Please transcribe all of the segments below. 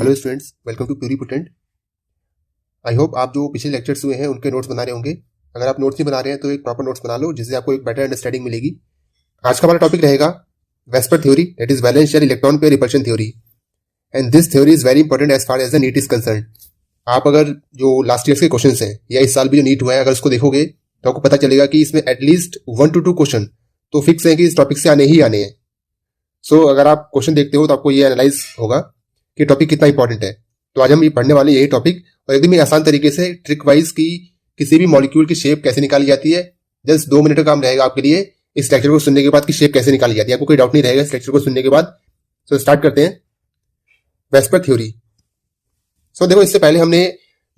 Hello students, welcome to प्यूरीपोटेंट। I hope आप जो पिछले लेक्चर्स हुए हैं उनके नोट्स बना रहे होंगे। अगर आप नोट्स नहीं बना रहे हैं तो एक प्रॉपर नोट्स बना लो, जिससे आपको एक बेटर अंडरस्टैंडिंग मिलेगी। आज का हमारा टॉपिक रहेगा VSEPR theory, that is valence shell electron pair repulsion theory, and this theory is very important as far as the NEET is concern. आप अगर जो लास्ट ईयर के क्वेश्चन हैं या इस साल भी जो नीट हुआ है, अगर उसको देखोगे तो आपको पता चलेगा कि इसमें एटलीस्ट 1 to 2 क्वेश्चन तो फिक्स है कि इस टॉपिक से आने ही आने हैं। सो अगर आप क्वेश्चन देखते हो तो आपको ये एनालाइज होगा कि टॉपिक कितना इंपॉर्टेंट है। तो आज हम ये पढ़ने वाले यही टॉपिक, और एकदम ही आसान तरीके से ट्रिक वाइज की किसी भी मॉलिक्यूल की शेप कैसे निकाली जाती है। जस्ट 2 मिनट का काम रहेगा आपके लिए इस लेक्चर को सुनने के बाद कि शेप कैसे निकाली जाती है। आपको कोई डाउट नहीं रहेगा इस लेक्चर को सुनने के बाद। सो स्टार्ट करते हैं वेस्पर थ्योरी। सो देखो, इससे पहले हमने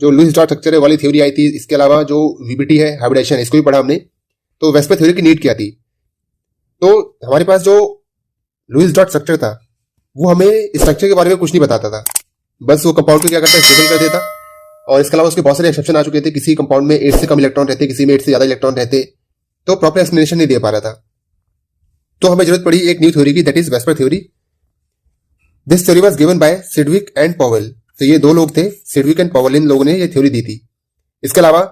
जो लुईस डॉट स्ट्रक्चर वाली थ्योरी आई थी, इसके अलावा जो वीबीटी है हाइब्रिडेशन, इसको भी पढ़ा हमने। तो वेस्पर थ्योरी की नीड क्या थी? तो हमारे पास जो लुईस डॉट स्ट्रक्चर था वो हमें इस स्ट्रक्चर के बारे में कुछ नहीं बताता था, बस वो कंपाउंड को क्या करता है, स्टेबल कर देता। और इसके अलावा उसके बहुत सारे एक्सेप्शन आ चुके थे, किसी कंपाउंड में 8 से कम इलेक्ट्रॉन रहते, किसी में 8 से ज्यादा इलेक्ट्रॉन रहते, तो प्रॉपर एक्सप्लेनेशन नहीं दे पा रहा था। तो हमें जरूरत पड़ी एक न्यू थ्योरी की, that is VSEPR theory. This theory was given by Sidgwick and Powell. तो ये दो लोग थे, सिडविक एंड पॉवेल, इन लोगों ने ये थ्योरी दी थी। इसके अलावा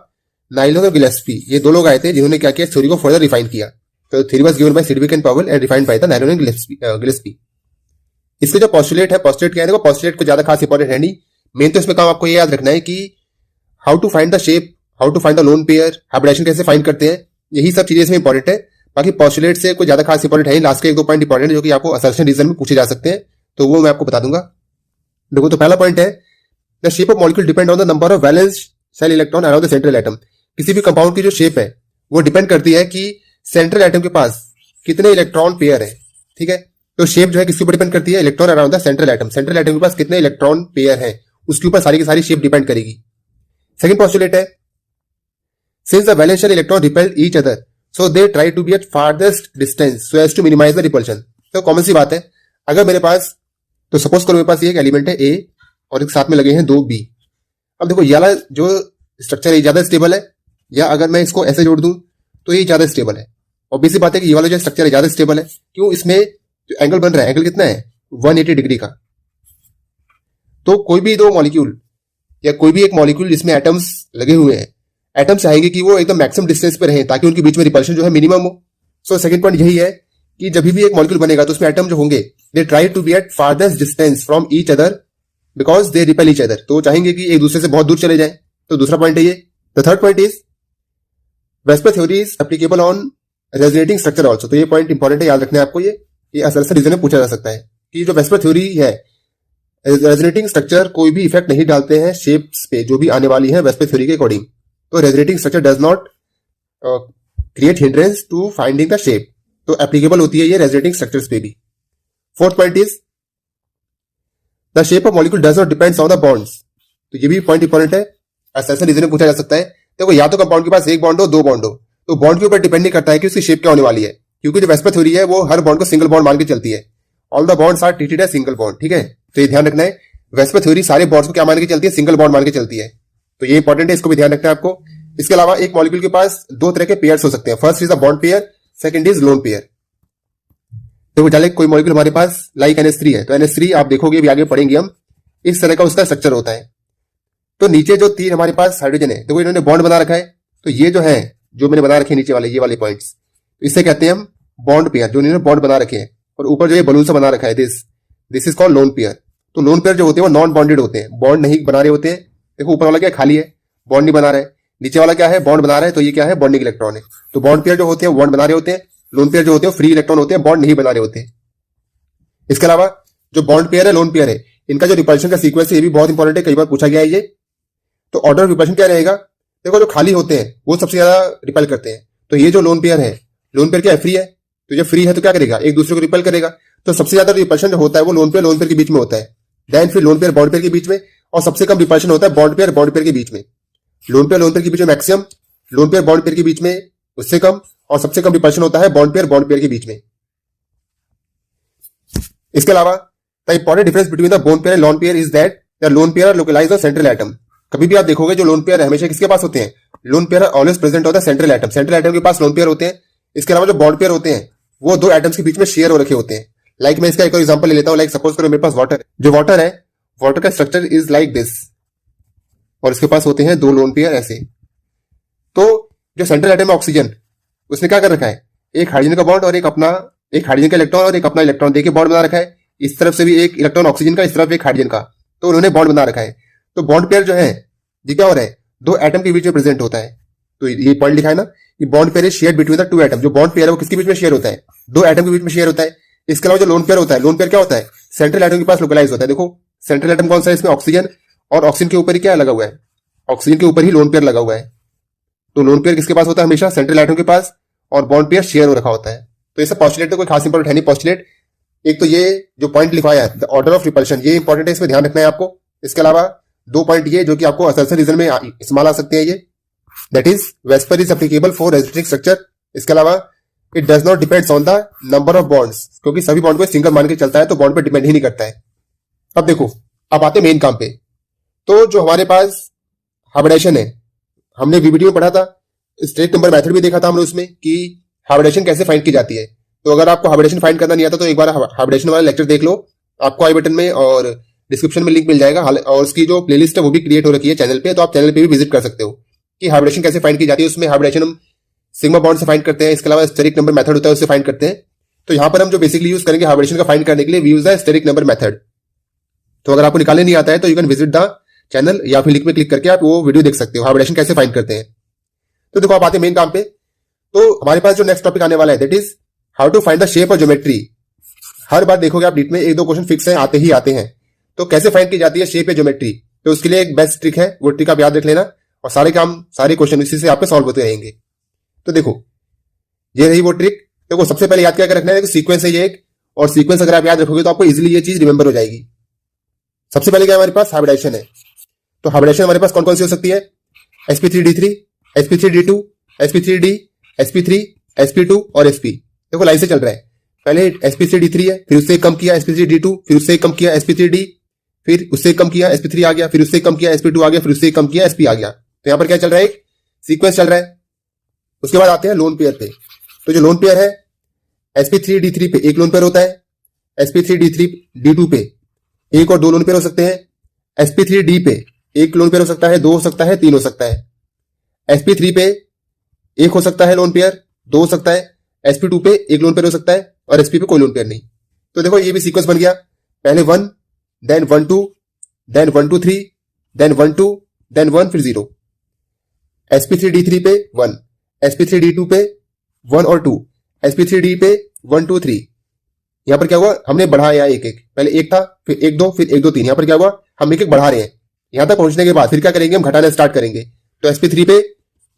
नाइलन और गिलेस्पी, ये दो लोग आए थे जिन्होंने क्या किया, थ्योरी को फर्दर रिफाइन किया। तो theory was given by Sidgwick and Powell and refined by the nylon and Gillespie. इसके जो पोस्टुलेट है, पोस्टुलेट क्या है, देखो पोस्टुलेट को ज्यादा खास इंपॉर्टेंट है नहीं। मेन तो इसमें काम आपको ये याद रखना है कि how to find the shape, how to find the lone pair, hybridisation कैसे फाइंड करते हैं, यही सब चीजें इसमें इंपॉर्टेंट है। बाकी पोस्टुलेट से कोई ज्यादा खास इंपॉर्टेंट है नहीं। लास्ट के 1-2 पॉइंट इंपॉर्टेंट है जो कि आपको असर्शन रीजन में पूछे जा सकते हैं, तो वो मैं आपको बता दूंगा। देखो, तो पहला पॉइंट है the shape of molecule depend on the number of valence shell electron around the central atom. किसी भी कंपाउंड की जो शेप है वो डिपेंड करती है कि सेंट्रल एटम के पास कितने इलेक्ट्रॉन पेयर है। ठीक है, तो शेप जो है किसके ऊपर डिपेंड करती है, electron around the central atom. Central atom के पास कितने इलेक्ट्रॉन पेयर है उसके ऊपर सारी की सारी शेप डिपेंड करेगी। सेकंड पोस्टुलेट है since the valence shell electron repel each other so they try to be at farthest distance so as to minimise the repulsion. तो कॉमन सी बात है, अगर मेरे पास, तो सपोज करो मेरे पास ये एक एलिमेंट है ए और एक साथ में लगे हैं 2 बी। अब देखो, ये वाला जो स्ट्रक्चर है ज्यादा स्टेबल है, या अगर मैं इसको ऐसे जोड़ दूं तो ये ज्यादा स्टेबल है। ऑब्वियस सी बात है कि ये वाला जो स्ट्रक्चर है ज्यादा स्टेबल है। क्यों? इसमें जो एंगल बन रहा है, एंगल कितना है, 180 डिग्री का। तो कोई भी दो मॉलिक्यूल या कोई भी एक मॉलिक्यूल जिसमें एटम्स लगे हुए हैं, एटम्स चाहेंगे कि वो एकदम मैक्सिमम डिस्टेंस पे रहे ताकि उनके बीच में रिपल्शन जो है मिनिमम हो। सो सेकंड पॉइंट यही है कि जब भी एक मॉलिक्यूल बनेगा तो उसमें एटम जो होंगे they try to be at farthest distance from each other because they repel each other. तो चाहेंगे कि एक दूसरे से बहुत दूर चले जाएं। तो दूसरा पॉइंट है ये। The third point is VSEPR theory is applicable on resonating structure also. तो ये पॉइंट इंपॉर्टेंट है, याद रखना है आपको। ये असर रीजन में पूछा जा सकता है कि जो वेस्पर थ्योरी है, रेजोनेटिंग स्ट्रक्चर कोई भी इफेक्ट नहीं डालते हैं शेप्स पे जो भी आने वाली है वेस्पर थ्योरी के अकॉर्डिंग। तो resonating structure does not create hindrance to finding the shape. तो एप्लीकेबल होती है ये रेजोनेटिंग स्ट्रक्चर्स पे भी। Fourth point is the shape of molecule does not depends on the bonds. तो ये भी पॉइंट इंपॉर्टेंट है, ऐसा रीजन में पूछा जा सकता है। देखो, या तो कंपाउंड के पास एक बॉन्ड हो, 2 बॉन्ड हो, तो बॉन्ड के ऊपर डिपेंड नहीं करता है कि उसकी शेप क्या होने वाली है, क्योंकि जो वेस्पर थ्योरी है वो हर बॉन्ड को सिंगल बॉन्ड मान के चलती है। All the bonds are treated as single bond. ठीक है, तो ये ध्यान रखना है, वेस्पर थ्योरी सारे बॉन्ड्स को क्या मान के चलती है, सिंगल बॉन्ड मान के चलती है। तो ये इंपॉर्टेंट है, इसको भी ध्यान रखना है आपको। इसके अलावा एक मॉलिक्यूल के पास 2 तरह के पेयर्स हो सकते हैं। First is the bond pair, second is lone pair. तो चले कोई मॉलिक्यूल हमारे पास लाइक NH3 है, तो NH3 आप देखोगे भी आगे पढ़ेंगे हम, इस तरह का उसका स्ट्रक्चर होता है। तो नीचे जो 3 हमारे पास हाइड्रोजन है, देखो इन्होंने बॉन्ड बना रखा है। तो ये जो है, जो मैंने बना रखे नीचे वाले ये वाले पॉइंट्स, इससे कहते हैं हम बॉन्ड पेयर, जो इन्होंने बॉन्ड बना रखे हैं। और ऊपर जो ये बलून सा बना रखा है, this is called lone pair. तो लोन पेयर जो होते हैं वो नॉन बॉन्डेड होते हैं, बॉन्ड नहीं बना रहे होते हैं। देखो, ऊपर वाला क्या खाली है, बॉन्ड नहीं बना रहा है। नीचे वाला क्या है, बॉन्ड बना रहा है। तो ये क्या है, बॉन्डिंग इलेक्ट्रॉन है। तो बॉन्ड पेयर जो होते हैं बॉन्ड बना रहे होते हैं, लोन पेयर जो होते हैं फ्री इलेक्ट्रॉन होते हैं, बॉन्ड नहीं बना रहे होते हैं। इसके अलावा जो बॉन्ड पेयर है, लोन पेयर है, इनका जो रिपल्शन का सीक्वेंस है ये भी बहुत इंपॉर्टेंट है, कई बार पूछा गया है ये। तो ऑर्डर ऑफ रिपल्शन क्या रहेगा, देखो जो खाली होते हैं वो सबसे ज्यादा रिपेल करते हैं। तो ये जो लोन पेयर है, लोन पेयर क्या है, फ्री है। तो जब फ्री है तो क्या करेगा, एक दूसरे को रिपेल करेगा। तो सबसे ज्यादा रिपल्शन जो होता है वो लोन पेयर के बीच में होता है, देन फिर लोन पेयर बॉन्ड पेयर के बीच में, और सबसे कम रिपल्शन होता है बॉन्ड पेयर के बीच में। लोन पेयर के बीच में maximum, lone pair bond pair के बीच में उससे कम, और सबसे कम रिपल्शन होता है बॉन्ड पेयर के बीच में। इसके अलावा the important difference between the bond pair and lone pair is that the lone pair are localised on central atom. कभी भी आप देखोगे जो लोन पेयर हमेशा किसके पास होते हैं, लोन पेयर ऑलवेज प्रेजेंट होता है सेंट्रल एटम। सेंट्रल एटम के पास लोन पेयर होते हैं। इसके अलावा जो बॉन्ड पेयर होते हैं वो 2 एटम्स के बीच में शेयर हो रखे होते हैं। लाइक मैं इसका एक और एग्जांपल ले लेता हूं। लाइक सपोज करो मेरे पास वाटर, जो वाटर है वाटर का स्ट्रक्चर इज लाइक दिस, और इसके पास होते हैं 2 लोन पेयर ऐसे। तो जो सेंट्रल एटम है ऑक्सीजन, उसने क्या कर रखा है, एक हाइड्रोजन का बॉन्ड और एक हाइड्रोजन का इलेक्ट्रॉन और एक अपना इलेक्ट्रॉन देके बॉन्ड बना रखा है। इस तरफ से भी एक इलेक्ट्रॉन ऑक्सीजन का, इस तरफ एक हाइड्रोजन का, तो उन्होंने बॉन्ड बना रखा है। तो बॉन्ड पेयर जो है ये क्या हो रहा है, 2 एटम के बीच में प्रेजेंट होता है। तो ये पॉइंट लिखा है ना कि bond pair is shared between the 2 atom. जो बॉन्ड पेयर है वो किसके बीच में शेयर होता है, 2 एटम के बीच में शेयर होता है। इसके अलावा जो लोन पेयर होता है, लोन पेयर क्या होता है, सेंट्रल एटम के पास लोकलाइज होता है। देखो सेंट्रल एटम कौन सा है इसमें, ऑक्सीजन, और ऑक्सीजन के ऊपर ही क्या लगा हुआ है, ऑक्सीजन के ऊपर ही लोन पेयर लगा हुआ है। तो लोन पेयर किसके पास होता है, हमेशा सेंट्रल एटम के पास, और बॉन्ड पेयर शेयर हो रखा होता है। तो ये सब पॉस्टुलेट तो कोई खास इंपॉर्टेंट है नहीं। पॉस्टुलेट एक तो ये जो पॉइंट लिखवाया है, द ऑर्डर ऑफ रिपल्शन, ये इंपॉर्टेंट है, इसमें ध्यान रखना है आपको। इसके अलावा 2 पॉइंट ये जो कि आपको असरसर रीजन में इस्तेमाल आ सकते हैं, ये that is VSEPR is applicable for resisting structure. इसके अलावा it does not depends on the number of bonds, क्योंकि सभी बॉन्ड को सिंगल मान के चलता है, तो बॉन्ड पे डिपेंड ही नहीं करता है। अब देखो, अब आते मेन काम पे। तो जो हमारे पास हाइब्रिडेशन है, हमने वीडियो में पढ़ा था, स्ट्रेट नंबर मेथड भी देखा था हमने उसमें कि हाइब्रिडेशन कैसे फाइंड की जाती है। तो अगर आपको हाइब्रिडेशन फाइंड करना नहीं आता तो एक बार हाइब्रिडेशन वाला लेक्चर देख लो, आपको आई बटन में और डिस्क्रिप्शन में लिंक मिल जाएगा, और उसकी जो प्लेलिस्ट है वो भी क्रिएट हो रखी है चैनल पे, तो आप चैनल पे भी विजिट कर सकते हो कि हाइब्रिडेशन कैसे फाइंड की जाती है। उसमें हाइब्रिडेशन हम सिग्मा बॉन्ड से फाइंड करते हैं, इसके अलावा स्टेरिक नंबर मेथड होता है उससे फाइंड करते हैं। तो यहाँ पर हम जो बेसिकली यूज करेंगे हाइब्रिडेशन का फाइंड करने के लिए, we use the steric number method. तो अगर आपको निकालने नहीं आता है तो you can visit the channel, या फिर लिंक में क्लिक करके आप वो वीडियो देख सकते हो हाइब्रिडेशन कैसे फाइंड करते हैं। तो देखो आप आते हैं मेन काम पे। तो हमारे पास जो नेक्स्ट टॉपिक आने वाला है that is how to find the shape और ज्योमेट्री। हर बार देखोगे आप नीट में 1-2 क्वेश्चन फिक्स है, आते ही आते हैं। तो कैसे फाइंड की जाती है शेप या ज्योमेट्री, तो उसके लिए एक बेस्ट ट्रिक है, वो ट्रिक आप याद रख लेना, और सारे क्वेश्चन इसी से आपके सॉल्व होते रहेंगे। तो देखो ये रही वो ट्रिक। देखो सबसे पहले याद क्या रखना है, सीक्वेंस है ये एक, और सीक्वेंस अगर आप याद रखोगे तो आपको इजीली ये चीज रिमेंबर हो जाएगी। सबसे पहले क्या हमारे पास हाइब्रिडेशन है। तो हाइब्रिडेशन हमारे पास कौन कौन सी हो सकती है, sp3d3, sp3d2, sp3d, sp3, sp2 और sp। देखो लाइन से चल रहा है, पहले sp3d3 है, फिर उससे कम किया sp3d2, फिर उससे कम किया sp3d, फिर उससे कम किया sp3 आ गया, फिर उससे कम किया sp2 आ गया, फिर उससे कम किया sp आ गया। तो यहां पर क्या चल रहा है, एक सीक्वेंस चल रहा है। उसके बाद आते हैं लोन पेयर पे। तो जो लोन पेयर है sp3d3 पे एक लोन पेयर होता है, sp3d2 पे 1 और 2 लोन पेयर हो सकते हैं, sp3d पे 1 लोन पेयर हो सकता है, 2 हो सकता है, 3 हो सकता है, sp3 पे 1 हो सकता है लोन पेयर, 2 हो सकता है, sp2 पे 1 लोन पेयर हो सकता है, और sp पे कोई लोन पेयर नहीं। तो देखो ये भी सीक्वेंस बन गया, पहले 1, देन 1 2, देन 1 2 3, देन 1 2, देन 1, फिर 0। sp3d3 पे 1, sp3d2 पे 1 और 2, sp3d पे 1 2 3। यहां पर क्या हुआ, हमने बढ़ाया एक एक, पहले 1 था, फिर 1 2, फिर 1 2 3। यहां पर क्या हुआ, हम एक एक बढ़ा रहे हैं। यहां तक पहुंचने के बाद फिर क्या करेंगे, हम घटाना स्टार्ट करेंगे। तो sp3 पे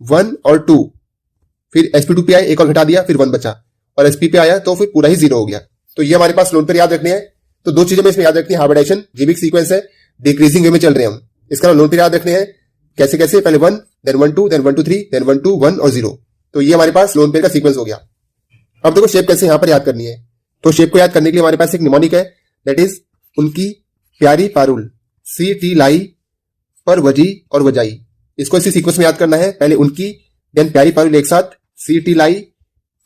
1 और 2, फिर sp2 पे आए, एक और घटा दिया, फिर 1 बचा, और sp पे आया तो फिर पूरा ही 0 हो गया। तो ये हमारे पास लोन पेयर याद रखने हैं। तो 2 चीजें में इसमें याद रखनी है, हाइब्रिडेशन जीविक सीक्वेंस है, डिक्रीजिंग वे में चल रहे हैं हम। इसका लोन पेयर याद रखने हैं कैसे कैसे, पहले 1, देन 1 2, देन 1 2 3, देन 1 2 1 और 0। तो ये हमारे पास लोन पेयर का सीक्वेंस हो गया। अब देखो शेप कैसे यहां पर याद करनी है। तो शेप को याद करने के लिए हमारे पास एक निमोनिक है, दैट इज उनकी प्यारी पारुल, सी टी लाई पर वजी और वजाई। इसको इसी सीक्वेंस में याद करना है, पहले उनकी, देन प्यारी पारुल एक साथ, सी टी लाई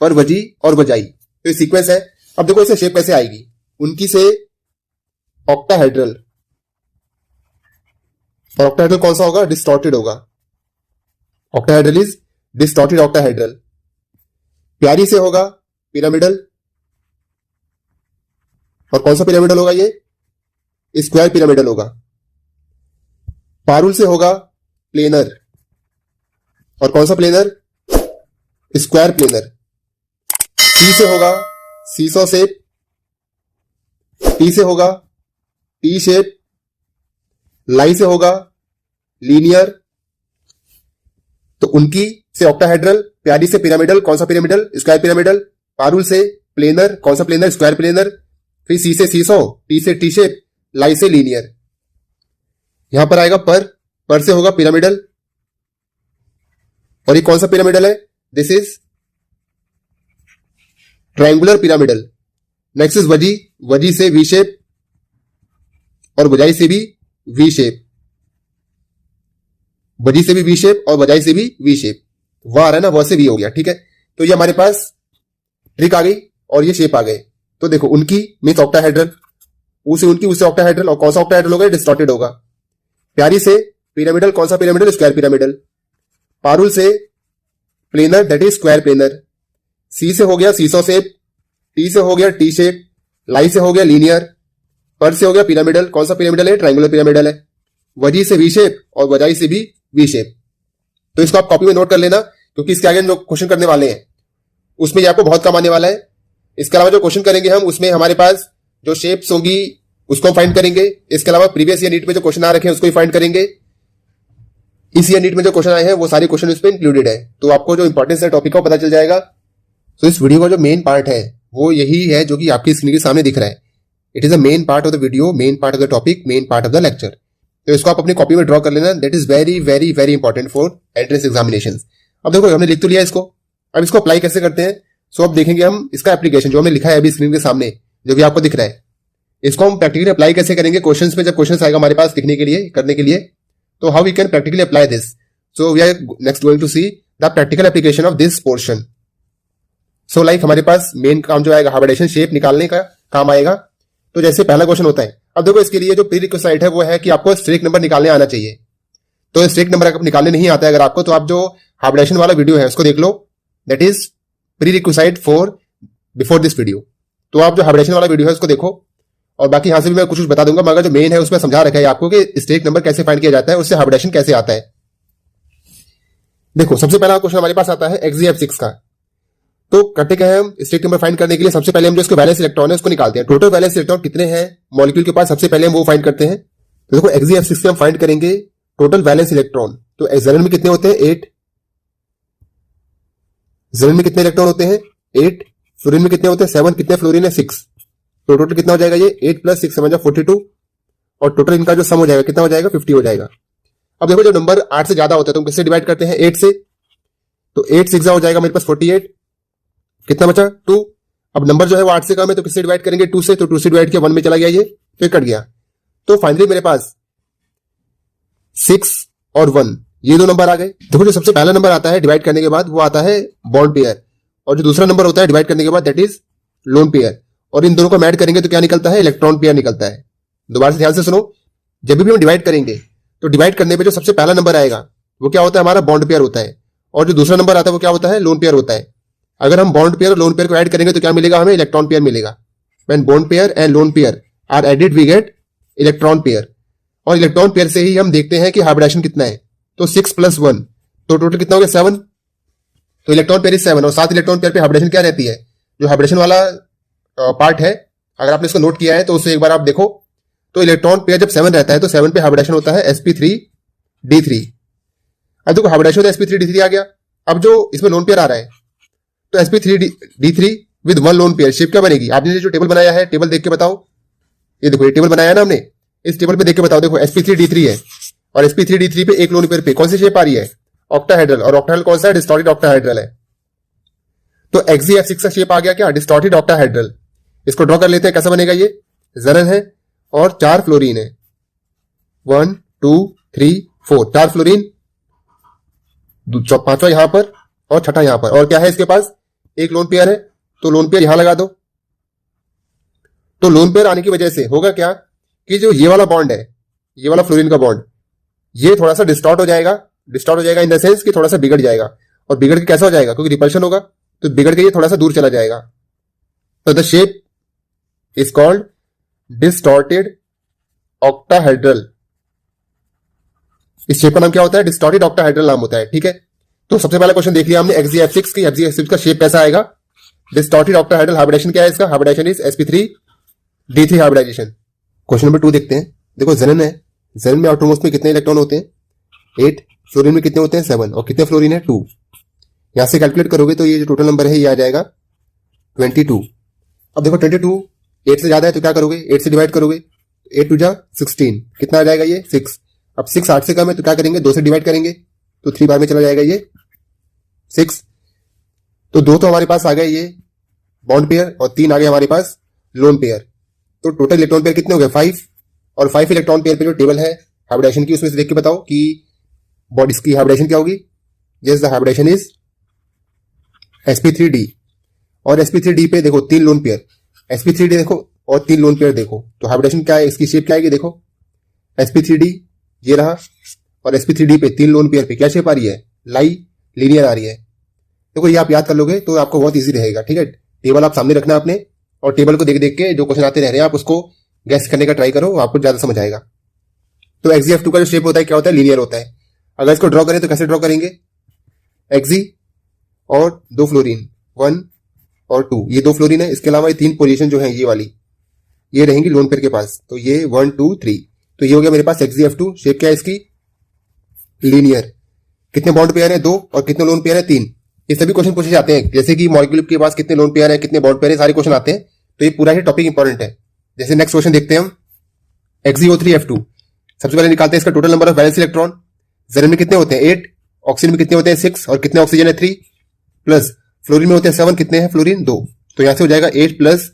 पर वजी और वजाई। तो ये सीक्वेंस है। अब देखो इसे शेप कैसे आएगी, उनकी से ऑक्टाहेड्रल, और ऑक्टाहेड्रल कौन सा होगा, डिस्टॉर्टेड होगा। Octahedral is distorted octahedral. प्यारी से होगा पिरामिडल, और कौन सा पिरामिडल होगा, ये स्क्वायर पिरामिडल होगा। पारुल से होगा प्लेनर, और कौन सा प्लेनर, स्क्वायर प्लेनर। टी से होगा सीसो शेप, टी से होगा टी शेप, लाई से होगा लीनियर। तो उनकी से ऑक्टाहेड्रल, प्यारी से पिरामिडल, कौन सा पिरामिडल, स्क्वायर पिरामिडल। पारुल से प्लेनर, कौन सा प्लेनर, स्क्वायर प्लेनर। फिर सी से सीसो, टी से टी शेप, लाई से लीनियर। यहां पर आएगा पर से होगा पिरामिडल, और ये कौन सा पिरामिडल है, this is triangular pyramidal. Next is वजी, वजी से वी शेप, और बजाई से भी वी शेप, वजी से भी वी शेप और बजाई से भी वी शेप। वह आ रहा है ना, वह से वी हो गया, ठीक है। तो ये हमारे पास ट्रिक आ गई और ये शेप आ गए। तो देखो उनकी मीन्स ऑक्टाहेड्रल, से उनकी उससे ऑक्टाहेड्रल, और कौन सा ऑक्टाहेड्रल होगा? डिस्टॉर्टेड होगा। प्यारी से पिरामिडल, कौन सा पिरामिडल? Square pyramidal. पारुल से planar, that is square planar. C से हो गया सीसो शेप, टी से हो गया टी शेप, लाई से हो गया लीनियर, पर से हो गया पिरामिडल, कौन सा पिरामिडल है? ट्रायंगुलर पिरामिडल है। वजी से वी शेप और वजाई से भी वी शेप। तो इसको आप कॉपी में नोट कर लेना, क्योंकि इसके आगे जो क्वेश्चन करने वाले हैं उसमें ये आपको बहुत काम आने वाला है। इसके अलावा जो क्वेश्चन करेंगे हम, उसमें हमारे पास जो शेप्स होंगी उसको हम फाइंड करेंगे। इसके अलावा प्रीवियस ईयर नीट में जो क्वेश्चन आ रखे हैं उसको भी फाइंड करेंगे। इस ईयर नीट में जो क्वेश्चन आए हैं वो सारे क्वेश्चन इसमें इंक्लूडेड है, तो आपको जो इंपॉर्टेंस है टॉपिक का पता चल जाएगा। तो इस वीडियो का जो मेन पार्ट है वो यही है जो कि आपकी स्क्रीन के सामने दिख रहा है। It is a main part of the video, main part of the topic, main part of the lecture. तो इसको आप अपनी कॉपी में ड्रॉ कर लेना। That is very very very important for entrance examination. अब देखो हमने लिख तो लिया इसको, अब इसको अप्लाई कैसे करते हैं? सो अब देखेंगे हम इसका एप्लीकेशन जो हमने लिखा है अभी स्क्रीन के सामने, जो भी आपको दिख रहा है। इसको हम प्रैक्टिकली अप्लाई कैसे करेंगे क्वेश्चंस में, जब क्वेश्चंस आएगा हमारे पास लिखने के लिए, करने के लिए, तो how we can practically apply this. So we are next going to see the practical application of this portion. So like हमारे पास मेन काम जो आएगा हाइब्रिडेशन शेप निकालने का काम आएगा। तो जैसे पहला क्वेश्चन होता है, अब देखो इसके लिए जो प्री रिक्विजिट है वो है कि आपको स्ट्रेक नंबर निकालने आना चाहिए। तो स्ट्रेक नंबर अगर निकालने नहीं आता है अगर आपको, तो आप जो हाइब्रिडेशन वाला वीडियो है उसको देख लो। That is prerequisite for before this video. तो आप जो हाइब्रिडेशन वाला वीडियो है उसको देखो, और बाकी यहां से भी मैं कुछ बता दूंगा, मगर जो मेन है उसमें समझा रखा है आपको कि स्ट्रेक नंबर कैसे फाइंड किया जाता है, उससे हाइब्रिडेशन कैसे आता है। देखो सबसे पहला क्वेश्चन हमारे पास आता है XeF6 का। तो करते क्या है हम, स्ट्रेक नंबर फाइंड करने के लिए सबसे पहले हम जो इसके वैलेंस इलेक्ट्रॉन है उसको निकालते हैं। टोटल वैलेंस इलेक्ट्रॉन कितने हैं मॉलिक्यूल के पास, सबसे पहले हम वो फाइंड करते हैं। तो देखो XeF6 में हम फाइंड करेंगे टोटल वैलेंस इलेक्ट्रॉन। तो एक्सेलन में कितने होते हैं? 8। जेलन में कितने इलेक्ट्रॉन होते हैं? 8। फ्लोरीन में कितने होते हैं? 7। कितने फ्लोरीन है? 6। तो टोटल कितना हो जाएगा ये? 8 + 6 समझा 42। और टोटल इनका जो सम हो जाएगा कितना हो जाएगा? 50 हो जाएगा। अब देखो जो नंबर 8 से ज्यादा होता है तो हम किससे डिवाइड करते हैं? 8 से। तो 8 6 हो जाएगा मेरे पास 48। कितना बचा? 2। अब नंबर जो है वो 8 से कम है तो किससे डिवाइड करेंगे? 2 से। तो 2 से डिवाइड किया 1 में चला गया ये, फिर कट गया। तो फाइनली मेरे पास 6 और 1 ये दो नंबर आ गए। देखो जो सबसे पहला नंबर आता है डिवाइड करने के बाद वो आता है बॉन्ड पेयर, और जो दूसरा नंबर होता है डिवाइड करने के बाद दैट इज लोन पेयर। और इन दोनों को ऐड करेंगे तो क्या निकलता है? इलेक्ट्रॉन पेयर निकलता है। दोबारा से ध्यान से सुनो, जब भी हम डिवाइड करेंगे तो डिवाइड करने पे जो सबसे पहला नंबर आएगा वो क्या होता है? हमारा बॉन्ड पेयर होता है। और जो दूसरा नंबर आता है वो क्या होता है? लोन पेयर होता है। अगर हम बॉन्ड पेयर और लोन पेयर को ऐड करेंगे तो क्या मिलेगा हमें? इलेक्ट्रॉन पेयर मिलेगा। When bond pair and lone pair are added we get electron pair. और इलेक्ट्रॉन पेयर से ही हम देखते हैं कि हाइब्रिडेशन कितना है। तो 6 + 1 तो टोटल कितना हो गया? 7। तो इलेक्ट्रॉन पेयर इज 7, और 7 इलेक्ट्रॉन पेयर पे हाइब्रिडेशन क्या रहती है? जो हाइब्रिडेशन वाला पार्ट है, अगर आपने इसको नोट किया है तो उसे एक बार आप देखो। तो इलेक्ट्रॉन पेयर जब 7 रहता है तो 7 पे हाइब्रिडेशन होता है sp3d3। अब देखो हाइब्रिडेशन होता है sp3d3 आ गया। अब जो इसमें लोन पेयर आ रहा है तो sp3d3 with 1 lone pair shape क्या बनेगी? आपने जो टेबल बनाया है, टेबल देख के बताओ। ये देखो ये टेबल बनाया है ना हमने, इस टेबल पे देख के बताओ। देखो sp3d3 है और sp3d3 पे एक लोन पेयर पे कौन सी शेप आ रही है? ऑक्टाहेड्रल। और ऑक्टाहेड्रल कौन सा है? डिस्टॉर्टेड ऑक्टाहेड्रल है। तो XeF6 का शेप आ गया क्या? Distorted octahedral. इसको ड्रॉ कर लेते हैं। कैसा बनेगा ये? जेलन है और 4 फ्लोरीन है। 1 2 3 4 4 फ्लोरीन, पांचवा यहां पर और छठा यहां पर। और क्या है इसके पास? एक लोन पेयर है, तो लोन पेयर यहां लगा दो। तो लोन पेयर आने की वजह से होगा क्या कि जो ये वाला बॉन्ड है, ये वाला फ्लोरीन का बॉन्ड, ये थोड़ा सा डिस्टॉर्ट हो जाएगा। डिस्टॉर्ट हो जाएगा इन द सेंस कि थोड़ा सा बिगड़ जाएगा। और बिगड़ के कैसा हो जाएगा? क्योंकि रिपल्शन होगा तो बिगड़ के ये थोड़ा सा दूर चला जाएगा। तो the shape is called distorted octahedral. इस शेप का नाम क्या होता है? डिस्टॉर्टेड ऑक्टाहेड्रल नाम होता है। ठीक है, तो सबसे पहला क्वेश्चन देख लिया हमने XeF6 की। XeF6 का शेप कैसा आएगा? Distorted octahedral. हाइब्रिडेशन क्या है इसका? Hybridisation is sp3d3 hybridisation. Question number 2 देखते हैं। देखो जेलन है, जेलन में आउटरमोस्ट में कितने इलेक्ट्रॉन होते हैं? 8। फ्लोरीन में कितने होते हैं? 7। और कितने फ्लोरीन है? 2। यहां से कैलकुलेट करोगे तो ये जो टोटल नंबर है ये आ जाएगा 22। अब देखो 22 8 से ज्यादा है तो क्या करोगे? 8 से डिवाइड करोगे, 8 2 जा 16। कितना आ जाएगा ये? 6। अब 6 8 से कम है तो क्या करेंगे? 2 से डिवाइड करेंगे तो 3 बार में चला जाएगा ये 6। तो 2 तो हमारे पास आ गए ये बॉन्ड पेयर, और 3 आ गए हमारे पास लोन पेयर। तो टोटल इलेक्ट्रॉन पेयर कितने हो गए? 5। और 5 इलेक्ट्रॉन पेयर पे जो टेबल है हाइब्रिडेशन की उसमें से देख के बताओ कि बॉडीज की हाइब्रिडेशन क्या होगी? Yes, the hybridisation is sp3d। और sp3d पे देखो 3 लोन पेयर। sp3d देखो और 3 लोन पेयर देखो, तो हाइब्रिडेशन क्या है, इसकी शेप क्या आएगी देखो, sp3d ये रहा, और sp3d पे 3 लोन पेयर पे क्या शेप आ रही है, लाई लीनियर आ रही है। देखो ये आप याद कर लोगे तो आपको बहुत ईजी रहेगा, ठीक है। टेबल आप सामने रखना अपने, और टेबल को देख देख के जो क्वेश्चन आते रह रहे हैं आप उसको गैस करने का ट्राई करो, आपको ज्यादा समझ आएगा। तो XgF2 का जो शेप होता है क्या होता है, लीनियर होता है। अगर इसको ड्रॉ करें तो कैसे ड्रॉ करेंगे, Xg और 2 फ्लोरीन 1 और 2, ये 2 फ्लोरीन है, इसके अलावा ये 3 पोजीशन जो है ये वाली ये रहेंगी लोन पेयर के पास, तो ये 1 2 3, तो ये हो गया मेरे पास XgF2। शेप क्या है इसकी, लीनियर। कितने बॉन्ड पेयर है, 2, और कितने लोन पेयर है, 3। ये सभी क्वेश्चन पूछे जाते हैं, जैसे कि मॉलिक्यूल के पास कितने लोन पेयर है, कितने बॉन्ड पेयर है, सारे क्वेश्चन आते हैं। तो ये पूरा ही टॉपिक इंपॉर्टेंट है। जैसे नेक्स्ट क्वेश्चन देखते हैं हम, XgO3F2। सबसे पहले निकालते हैं इसका total number of valence electron. Gerund में कितने होते हैं, 8, ऑक्सीजन में कितने होते हैं, 6, और कितने ऑक्सीजन है, 3, प्लस फ्लोरीन में होते हैं 7, कितने हैं फ्लोरीन, 2। तो यहां से हो जाएगा 8 प्लस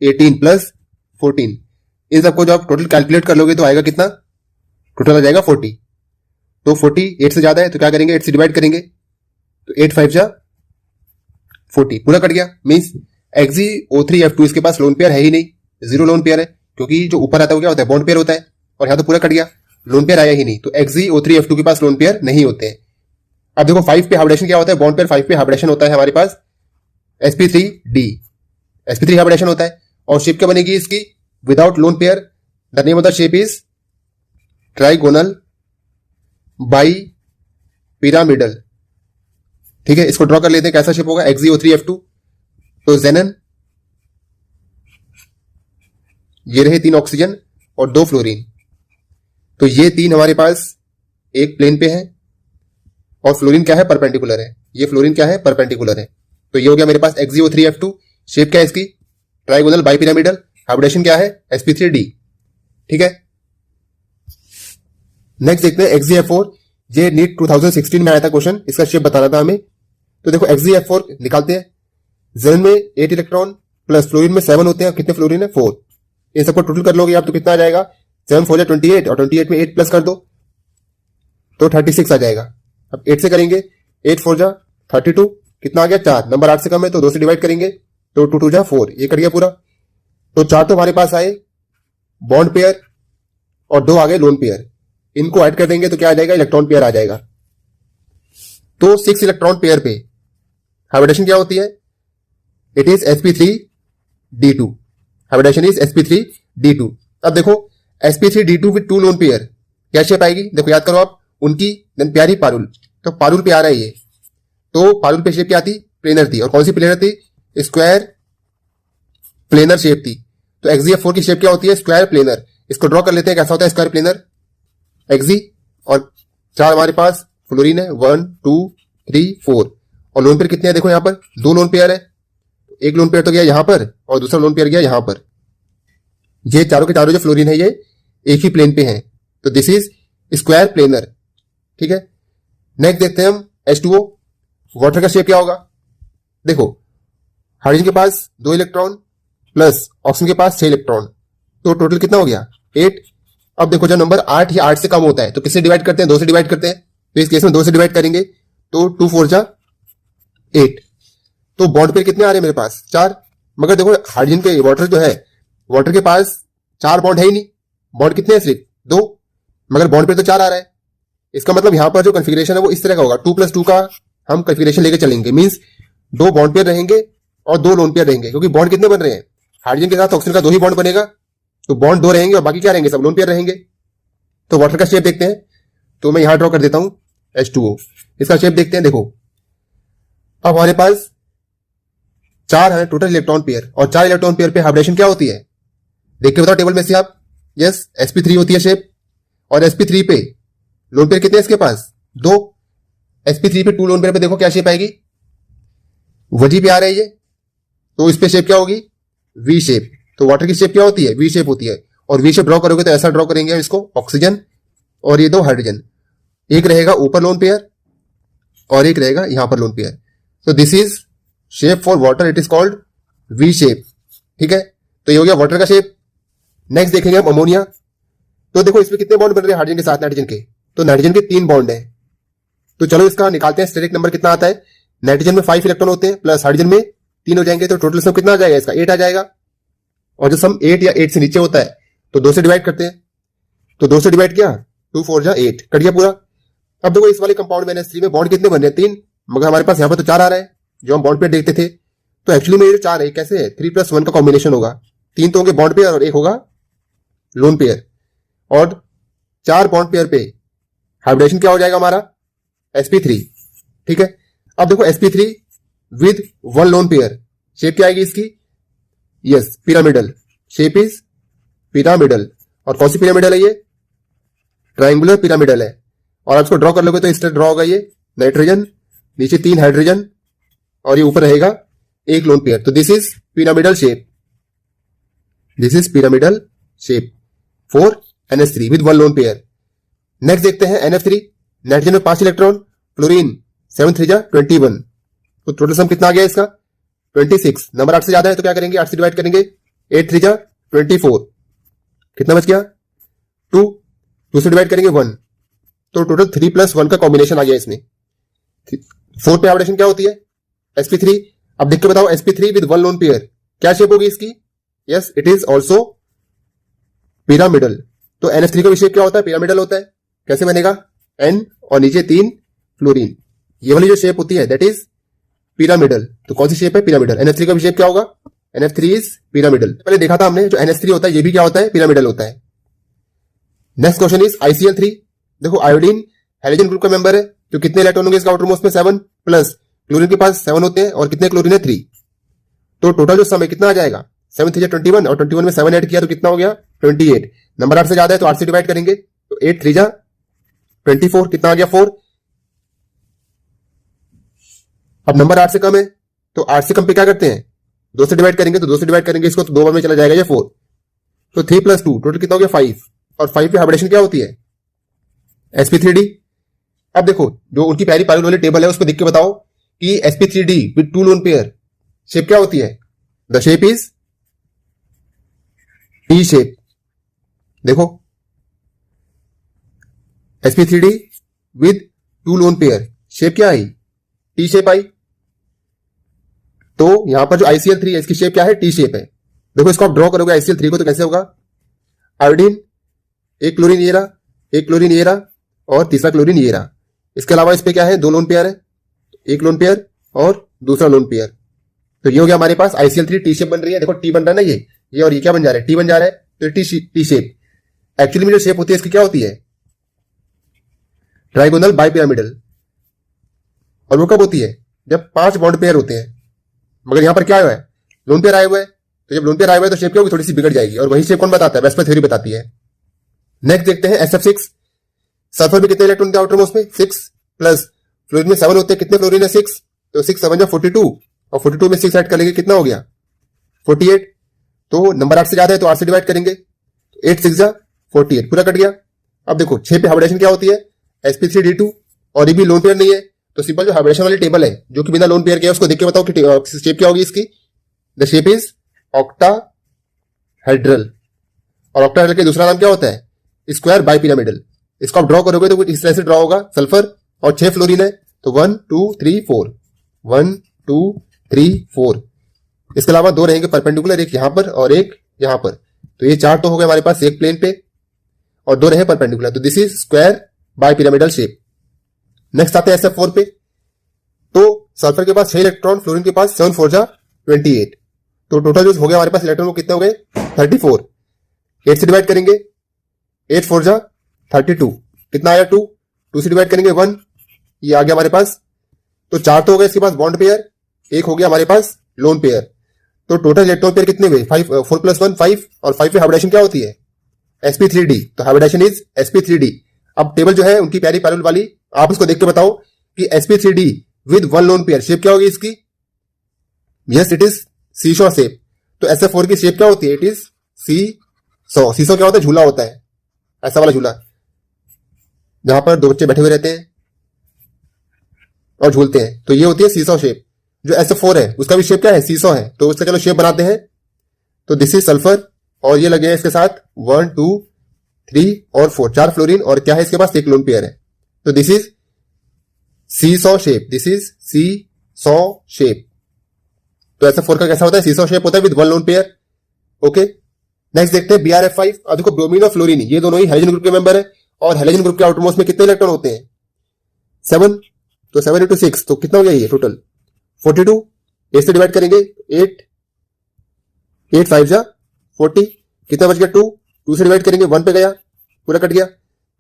18 प्लस 14। इन सबको जब आप टोटल कैलकुलेट कर लोगे तो आएगा कितना, टोटल आ जाएगा 40। तो 40 8 से ज्यादा है तो क्या करेंगे, 8 से डिवाइड करेंगे, तो 8 5 जा 40, पूरा कट गया। मींस XgO3F2 इसके पास लोन पेयर है ही नहीं, 0 लोन पेयर है, क्योंकि जो ऊपर आता है वो क्या होता है, बॉन्ड पेयर होता है, और यहां तो पूरा कट गया, लोन पेयर आया ही नहीं, तो XgO3F2 के पास लोन पेयर नहीं होते हैं। अब देखो 5 पे हाइब्रिडेशन क्या होता है, बॉन्ड पेयर 5 पे हाइब्रिडेशन होता है हमारे पास sp3d, sp3 हाइब्रिडेशन होता है। और शेप क्या बनेगी इसकी, without lone pair, the name of the shape is trigonal bi pyramidal. ठीक है, इसको ड्रॉ कर लेते हैं, कैसा शेप होगा XgO3F2। तो जेनन, ये रहे 3 ऑक्सीजन और 2 फ्लोरीन, तो ये 3 हमारे पास एक प्लेन पे है, और फ्लोरीन क्या है, परपेंडिकुलर है, ये फ्लोरीन क्या है, परपेंडिकुलर है। तो ये हो गया मेरे पास XgO3F2। शेप क्या है इसकी, ट्राइगोनल बाई पिरामिडल। हाइब्रिडेशन क्या है, sp3d। ठीक है, नेक्स्ट देखते हैं XgF4। ये नीट 2016 में आया था क्वेश्चन, इसका शेप बताना था हमें। तो देखो XgF4 निकालते हैं। जेरन में 8 इलेक्ट्रॉन प्लस फ्लोरीन में 7 होते हैं, कितने फ्लोरीन है, 4। इन सबको टोटल कर लोगे आप तो कितना आ जाएगा, 7 4 28, और 28 में 8 प्लस कर दो तो 36 आ जाएगा। अब 8 से करेंगे, 8 4 जा 32, कितना आ गया 4, नंबर 8 से कम है तो 2 से डिवाइड करेंगे तो 2 2 जा 4, ये कट गया पूरा। तो 4 तो हमारे पास आए बॉन्ड पेयर, और 2 आ गए लोन पेयर, इनको ऐड कर देंगे तो क्या आ जाएगा, इलेक्ट्रॉन पेयर आ जाएगा। तो 6 इलेक्ट्रॉन पेयर पे हाइब्रिडेशन क्या होती है, it is sp3d2। Hybridisation is sp3d2। अब देखो sp3d2 विद 2 लोन पेयर क्या शेप आएगी, देखो याद करो आप, उनकी प्यारी पारुल, तो पारुल पे आ रहा है ये, तो पारुल पे शेप क्या थी, प्लेनर थी, और कौन सी प्लेनर थी, स्क्वायर प्लेनर शेप थी। तो XgF4 की शेप क्या होती है, स्क्वायर प्लेनर। इसको ड्रॉ कर लेते हैं, कैसा होता है स्क्वायर प्लेनर, Xg, और 4 हमारे पास फ्लोरीन है, 1 2 3 4, और लोन पेयर कितने हैं, देखो यहां पर 2 लोन पेयर है, एक लोन पेयर तो गया यहां पर और दूसरा लोन पेयर गया यहां पर। ये चारों के चारों जो फ्लोरीन है ये एक ही प्लेन पे हैं, तो दिस इज स्क्वायर प्लेनर। ठीक है, नेक्स्ट देखते हैं हम H2O। वाटर का शेप क्या होगा, देखो हाइड्रोजन के पास 2 इलेक्ट्रॉन प्लस ऑक्सीजन के पास 6 इलेक्ट्रॉन, तो टोटल कितना हो गया 8। अब देखो जब नंबर 8 या 8 से कम होता है तो किससे डिवाइड करते हैं, 2 से डिवाइड करते हैं, तो इस केस में 2 से डिवाइड करेंगे तो 2 4 जा 8। तो बॉन्ड पेयर कितने आ रहे हैं मेरे पास, 4। मगर देखो हाइड्रोजन के वाटर जो है, वाटर के पास 4 बॉन्ड है ही नहीं, बॉन्ड कितने हैं सिर्फ 2, मगर बॉन्ड पेयर तो 4 आ रहा है। इसका मतलब यहां पर जो कन्फिगरेशन है वो इस तरह का होगा, 2+2 का हम कन्फिगरेशन लेके चलेंगे। मींस 2 बॉन्ड पेयर रहेंगे और 2 लोन पेयर रहेंगे, क्योंकि बॉन्ड कितने बन रहे हैं, हाइड्रोजन के साथ ऑक्सीजन का 2 ही बॉन्ड बनेगा, तो बॉन्ड 2 रहेंगे और बाकी क्या रहेंगे, सब लोन पेयर रहेंगे। तो वाटर का शेप देखते हैं, तो मैं यहां ड्रॉ कर देता हूं H2O। इसका शेप देखते हैं, देखो अब हमारे पास 4 है टोटल इलेक्ट्रॉन पेयर, और 4 इलेक्ट्रॉन पेयर पे हाइब्रिडेशन क्या होती है, देख के बताओ टेबल में से आप। यस, sp3 होती है शेप, और sp3 पे लोन पेयर कितने हैं इसके पास, 2। sp3 पे 2 लोन पेयर पे देखो क्या शेप आएगी, वजी पे आ रहा है ये, तो इस पे शेप क्या होगी, वी शेप। तो वाटर की शेप क्या होती है, वी शेप होती है, और वी शेप ड्रॉ करोगे तो ऐसा ड्रॉ करेंगे हम इसको, ऑक्सीजन और ये 2 हाइड्रोजन, एक रहेगा ऊपर लोन पेयर और एक रहेगा यहां पर लोन पेयर। तो this is shape for water, it is called V shape. ठीक है, तो ये हो गया वाटर का शेप। नेक्स्ट देखेंगे हम अमोनिया। तो देखो इसमें कितने बॉन्ड बन रहे हैं हाइड्रोजन के साथ नाइट्रोजन के, तो नाइट्रोजन के 3 बॉन्ड है। तो चलो इसका निकालते हैं, स्टेरिक नंबर कितना आता है, नाइट्रोजन में 5 इलेक्ट्रॉन होते हैं प्लस हाइड्रोजन में 3 हो जाएंगे, तो टोटल सब कितना आ जाएगा इसका, 8 आ जाएगा। और जो सम 8 या 8 से नीचे होता है तो 2 से डिवाइड करते हैं। तो 2 से डिवाइड किया, 2 4 जा 8, कट गया पूरा। अब देखो इस वाले कंपाउंड में NH3 में बॉन्ड कितने बन रहे हैं? 3, मगर हमारे पास यहाँ पर तो 4 आ रहा है जो हम बॉन्ड पेयर देखते थे। तो एक्चुअली में ये जो 4 है कैसे है? 3+1 का कॉम्बिनेशन होगा। 3 तो होंगे बॉन्ड पेयर और 1 होगा लोन पेयर। और 4 बॉन्ड पेयर पे हाइब्रिडेशन क्या हो जाएगा हमारा? sp3। ठीक है, अब देखो sp3 with 1 lone pair, shape क्या आएगी इसकी? Yes, pyramidal. Shape is pyramidal. और कौन सी पिरामिडल है ये? ट्रायंगुलर पिरामिडल है। और आप इसको ड्रॉ कर लोगे तो इस तरह ड्रॉ होगा ये नाइट्रोजन, नीचे 3 हाइड्रोजन और ये ऊपर रहेगा 1 लोन पेयर। तो this is pyramidal shape, this is pyramidal shape for NH3 with 1 lone pair. Next देखते हैं NF3। नाइट्रोजन में 5 इलेक्ट्रॉन, फ्लोरीन 7 3 जा 21। तो टोटल सम कितना आ गया इसका? 26। नंबर 8 से ज्यादा है तो क्या करेंगे? 8 से डिवाइड करेंगे, 8 3 जा 24। कितना बच गया? 2। 2 से डिवाइड करेंगे 1। तो टोटल 3+1 का कॉम्बिनेशन आ गया इसमें। 4 पे हाइब्रिडेशन क्या होती है? sp3। अब देख के बताओ sp3 विद 1 लोन पेयर क्या शेप होगी इसकी? Yes, it is also pyramidal. तो NH3 का भी शेप क्या होता है? पिरामिडल होता है। कैसे बनेगा? N और नीचे 3 फ्लोरीन, ये वाली जो शेप होती है दैट इज पिरामिडल। तो कौन सी शेप है? पिरामिडल। NH3 का भी शेप क्या होगा? NF3 is pyramidal. पहले देखा था हमने, जो NH3 होता है ये भी क्या होता है? पिरामिडल होता है। Next question is ICl3। देखो आयोडीन हेलोजन ग्रुप का मेंबर है, तो कितने इलेक्ट्रॉन होंगे इसका आउटर मोस्ट में? 7, प्लस क्लोरीन के पास 7 होते हैं और कितने क्लोरीन है? 3। तो टोटल जो सम है कितना आ जाएगा? 7 3 21 और 21 में 7 ऐड किया तो कितना हो गया? 28। नंबर 8 से ज्यादा है तो 8 से डिवाइड करेंगे, तो 8 3 जा 24। कितना आ गया? 4। अब नंबर 8 से कम है तो 8 से कम पे क्या करते हैं? 2 से डिवाइड करेंगे, तो 2 से डिवाइड करेंगे इसको तो 2 बार में चला जाएगा ये 4। तो 3 + 2 टोटल कितना हो गया? 5। और 5 पे हाइब्रिडेशन क्या होती है? sp3d। अब देखो जो उनकी प्यारी पायरल वाली टेबल है उसको देख के बताओ कि sp3d with 2 lone pair shape क्या होती है? The shape is T shape. देखो sp3d with 2 lone pair shape क्या आई? T shape I. तो यहां पर जो ICl3 है इसकी शेप क्या है? टी शेप है। देखो इसको आप ड्रॉ करोगे ICl3 को तो कैसे होगा? आयोडीन, एक क्लोरीन ये रहा, एक क्लोरीन ये रहा और तीसरा क्लोरीन ये रहा। इसके अलावा इस पे क्या है? 2 लोन पेयर है, एक लोन पेयर और दूसरा लोन पेयर। तो ये हो गया हमारे पास ICl3 टी शेप बन रही है। देखो टी बन रहा है ना ये और ये क्या बन जा रहा है? टी बन जा रहा है। तो टी शेप एक्चुअली में जो शेप होती है इसकी क्या होती है? Trigonal bipyramidal. और वो कब होती है? जब 5 बॉन्ड पेयर होते हैं। मगर यहां पर क्या हुआ है? लोन पेयर आए हुए हैं। तो जब लोन पेयर आए हुए हैं तो शेप क्या होगी? थोड़ी सी बिगड़ जाएगी। और वही शेप कौन बताता है? वेस्पर थ्योरी बताती है। नेक्स्ट देखते हैं SF6। सल्फर में कितने इलेक्ट्रॉन थे आउटर मोस्ट में? 6, प्लस फ्लोरीन में 7 होते हैं। कितने फ्लोरीन है? 6। तो 6 7 जा 42 और 42 में 6 ऐड कर लेंगे, कितना हो गया? 48। तो नंबर 8 से ज्यादा है तो 8 से डिवाइड करेंगे, 8 6 जा 48, पूरा कट गया। अब देखो 6 पे हाइब्रिडेशन क्या होती है? sp3d2। और ये भी लोन पेयर नहीं है तो सिंपल जो हाइब्रिडेशन वाली टेबल है जो कि बिना लोन पेयर के है उसको देख के बताओ कि शेप क्या होगी इसकी? The shape is octahedral. और ऑक्टाहेड्रल का दूसरा नाम क्या होता है? Square bipyramidal. इसको आप ड्रॉ करोगे तो कुछ इस तरह से ड्रॉ होगा। सल्फर और 6 फ्लोरीन है तो 1 2 3 4, 1 2 3 4। इसके अलावा 2 रहेंगे परपेंडिकुलर, एक यहां पर और एक यहां पर। तो ये 4 तो हो गए हमारे पास एक प्लेन पे और 2 रहे परपेंडिकुलर। तो this is square bipyramidal shape. Next आते हैं SF4 पे। तो सल्फर के पास 6 इलेक्ट्रॉन, फ्लोरीन के पास 7 4 जा 28। तो टोटल जो हो गया हमारे पास इलेक्ट्रॉन वो कितने हो गए? 34। 8 से डिवाइड करेंगे, 8 4 जा 32। कितना आया? 2। 2 से डिवाइड करेंगे 1, ये आ गया हमारे पास। तो 4 तो हो गए इसके पास बॉन्ड पेयर, एक हो गया हमारे पास लोन पेयर। तो टोटल इलेक्ट्रॉन पेयर कितने हुए? 5 4 + 1 5 और 5 पे हाइब्रिडेशन क्या होती है? sp3d। तो हाइब्रिडेशन इज sp3d। अब टेबल जो है उनकी प्यारी पैरेलल वाली, आप उसको देख के बताओ कि sp3d with 1 lone pair shape क्या होगी इसकी? Yes, it is seesaw shape. तो SF4 की शेप क्या होती है? It is seesaw. सीसॉ क्या होता है? झूला होता है, ऐसा वाला झूला जहां पर 2 बच्चे बैठे हुए रहते हैं और झूलते हैं। तो ये होती है सीसॉ शेप। जो SF4 है उसका भी शेप क्या है? सीसॉ है। तो उसका चलो शेप बनाते हैं। तो दिस इज सल्फर और ये लगे हैं इसके साथ 1 2 3 और 4, 4 फ्लोरीन और क्या है इसके पास? एक लोन पेयर है। तो this is seesaw shape, this is seesaw shape. तो SF4 का कैसा होता है? सीसॉ शेप होता है with 1 lone pair. Okay, next देखते हैं BrF5। अब देखो ब्रोमीन और फ्लोरीन ये दोनों ही हेलोजन ग्रुप के मेंबर है, और हेलोजन ग्रुप के आउटरमोस्ट में कितने इलेक्ट्रॉन होते हैं? 7। तो 7 into 6 तो कितना हो गया ये टोटल? 42। 8 से डिवाइड करेंगे 8 8 5 जा 40, कितना बच गया? 2। 2 से डिवाइड करेंगे 1 पे गया, पूरा कट गया,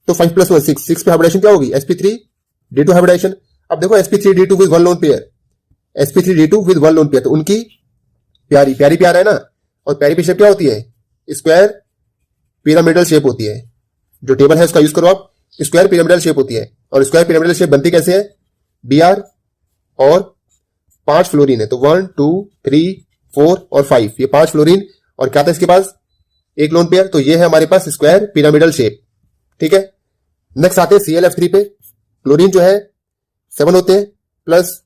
तो 5 + 1 6। 6 पे हाइब्रिडेशन क्या होगी? sp3d2 hybridisation. अब देखो sp3d2 with one lone pair, sp3d2 with one lone pair, तो उनकी प्यारी प्यारी प्यार है ना, और प्यारी शेप क्या होती है? स्क्वायर पिरामिडल शेप होती है। जो टेबल है उसका यूज करो आप, स्क्वायर पिरामिडल शेप होती है। और स्क्वायर पिरामिडल शेप बनती कैसे है? Br और 5 फ्लोरीन है, तो 1 2 3 4 और 5, ये 5 फ्लोरीन, और क्या था इसके पास? एक लोन पेयर, तो ये है हमारे पास स्क्वायर पिरामिडल शेप। ठीक है, नेक्स्ट आते हैं ClF3 पे। क्लोरीन जो है 7 होते हैं, प्लस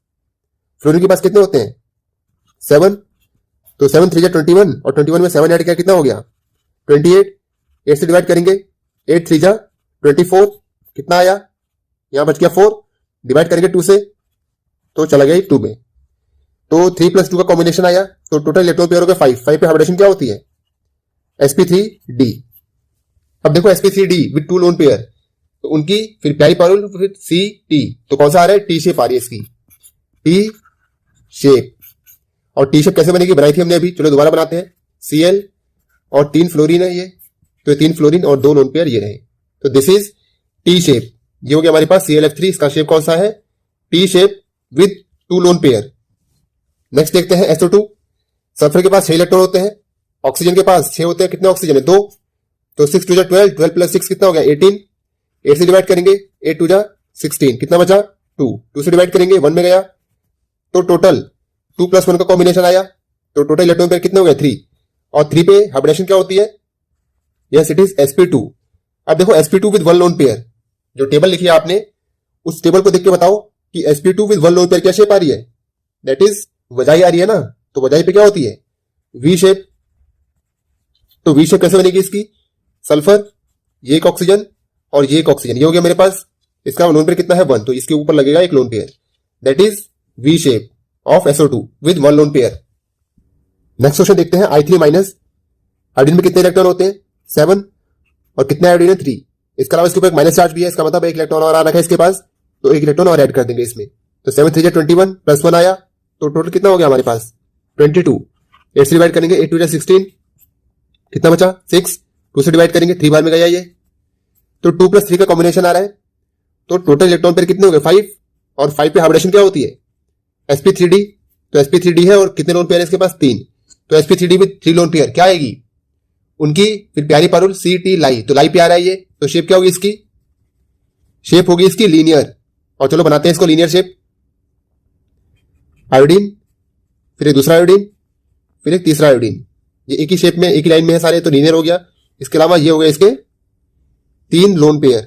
फ्लोरीन के पास कितने होते हैं? 7। तो 7 3 21, और 21 में 7 ऐड किया कितना हो गया? 28। 8 से डिवाइड करेंगे 8 3 24, कितना आया? यहां बच गया 4, डिवाइड करेंगे 2 से तो चला गया 2 में, तो 3 + 2 का कॉम्बिनेशन आया, तो टोटल इलेक्ट्रॉन पेयर हो गया 5। 5 पे हाइब्रिडेशन क्या होती है? sp3d। अब देखो sp3d विद 2 लोन पेयर, तो उनकी फिर प्यारी पारुल फिर ct, तो कौन सा आ रहा है? टी शेप आ रही है इसकी, टी शेप। और टी शेप कैसे बनेगी? बनाई थी हमने अभी, चलो दोबारा बनाते हैं। Cl और 3 फ्लोरीन है ये, तो 3 फ्लोरीन और 2 लोन पेयर ये रहे, तो दिस इज टी शेप। ये हो गया हमारे पास ClF3, इसका शेप कौन सा है? T shape with 2 lone pair. Next देखते हैं SO2। सल्फर के पास 6 इलेक्ट्रॉन होते हैं, ऑक्सीजन के पास 6 होते हैं, कितने ऑक्सीजन है? 2। तो 6 2 12, 12 + 6 कितना हो गया? 18। 8 से डिवाइड करेंगे 8 2 16, कितना बचा? 2। 2 से डिवाइड करेंगे 1 में गया, तो टोटल 2 + 1 का कॉम्बिनेशन आया, तो टोटल इलेक्ट्रॉन पेयर कितने हो गए? 3। और 3 पे हाइब्रिडेशन क्या होती है? Yes, it is sp2। अब देखो sp2 with one lone pair, जो टेबल लिखी है आपने उस टेबल को देख के बताओ कि sp2 with one lone pair क्या शेप आ रही है? दैट इज वजाई आ रही है ना, तो वजाई पे क्या होती है? V shape. तो वी शेप कैसे बनेगी इसकी? सल्फर, ये एक ऑक्सीजन और ये एक ऑक्सीजन, ये हो गया मेरे पास। इसका लोन पेयर कितना है? 1, तो इसके ऊपर लगेगा एक lone pair, that is V shape of SO2 with one lone pair. Next question देखते हैं I3-। आयोडीन में कितने इलेक्ट्रॉन होते हैं? 7। और कितने आयोडीन है? 3। इसके अलावा इसके ऊपर एक माइनस चार्ज भी है, इसका मतलब एक इलेक्ट्रॉन और आ रखा है इसके पास, तो एक इलेक्ट्रॉन और ऐड कर देंगे इसमें, तो 7 3 21 + 1 आया, तो टोटल कितना हो गया हमारे पास? 22। 8 से डिवाइड करेंगे 8 2 16, कितना बचा? 6। 2 से डिवाइड करेंगे 3 बार में गया ये, तो 2 + 3 का कॉम्बिनेशन आ रहा है, तो टोटल इलेक्ट्रॉन पेयर कितने हो गए? 5। और 5 पे हाइब्रिडेशन क्या होती है? sp3d। तो sp3d है, और कितने लोन पेयर है इसके पास? 3। तो sp3d विद 3 लोन पेयर क्या आएगी? उनकी फिर प्यारी पारुल ct लाई, तो लाई प्यार है ये, तो शेप क्या होगी इसकी? शेप होगी इसकी लीनियर। और चलो बनाते हैं इसको लीनियर शेप। आयोडीन, फिर एक दूसरा आयोडीन, फिर एक तीसरा आयोडीन, ये एक ही शेप में एक ही लाइन में है सारे, तो लीनियर हो गया। इसके अलावा ये हो गया इसके 3 लोन पेयर।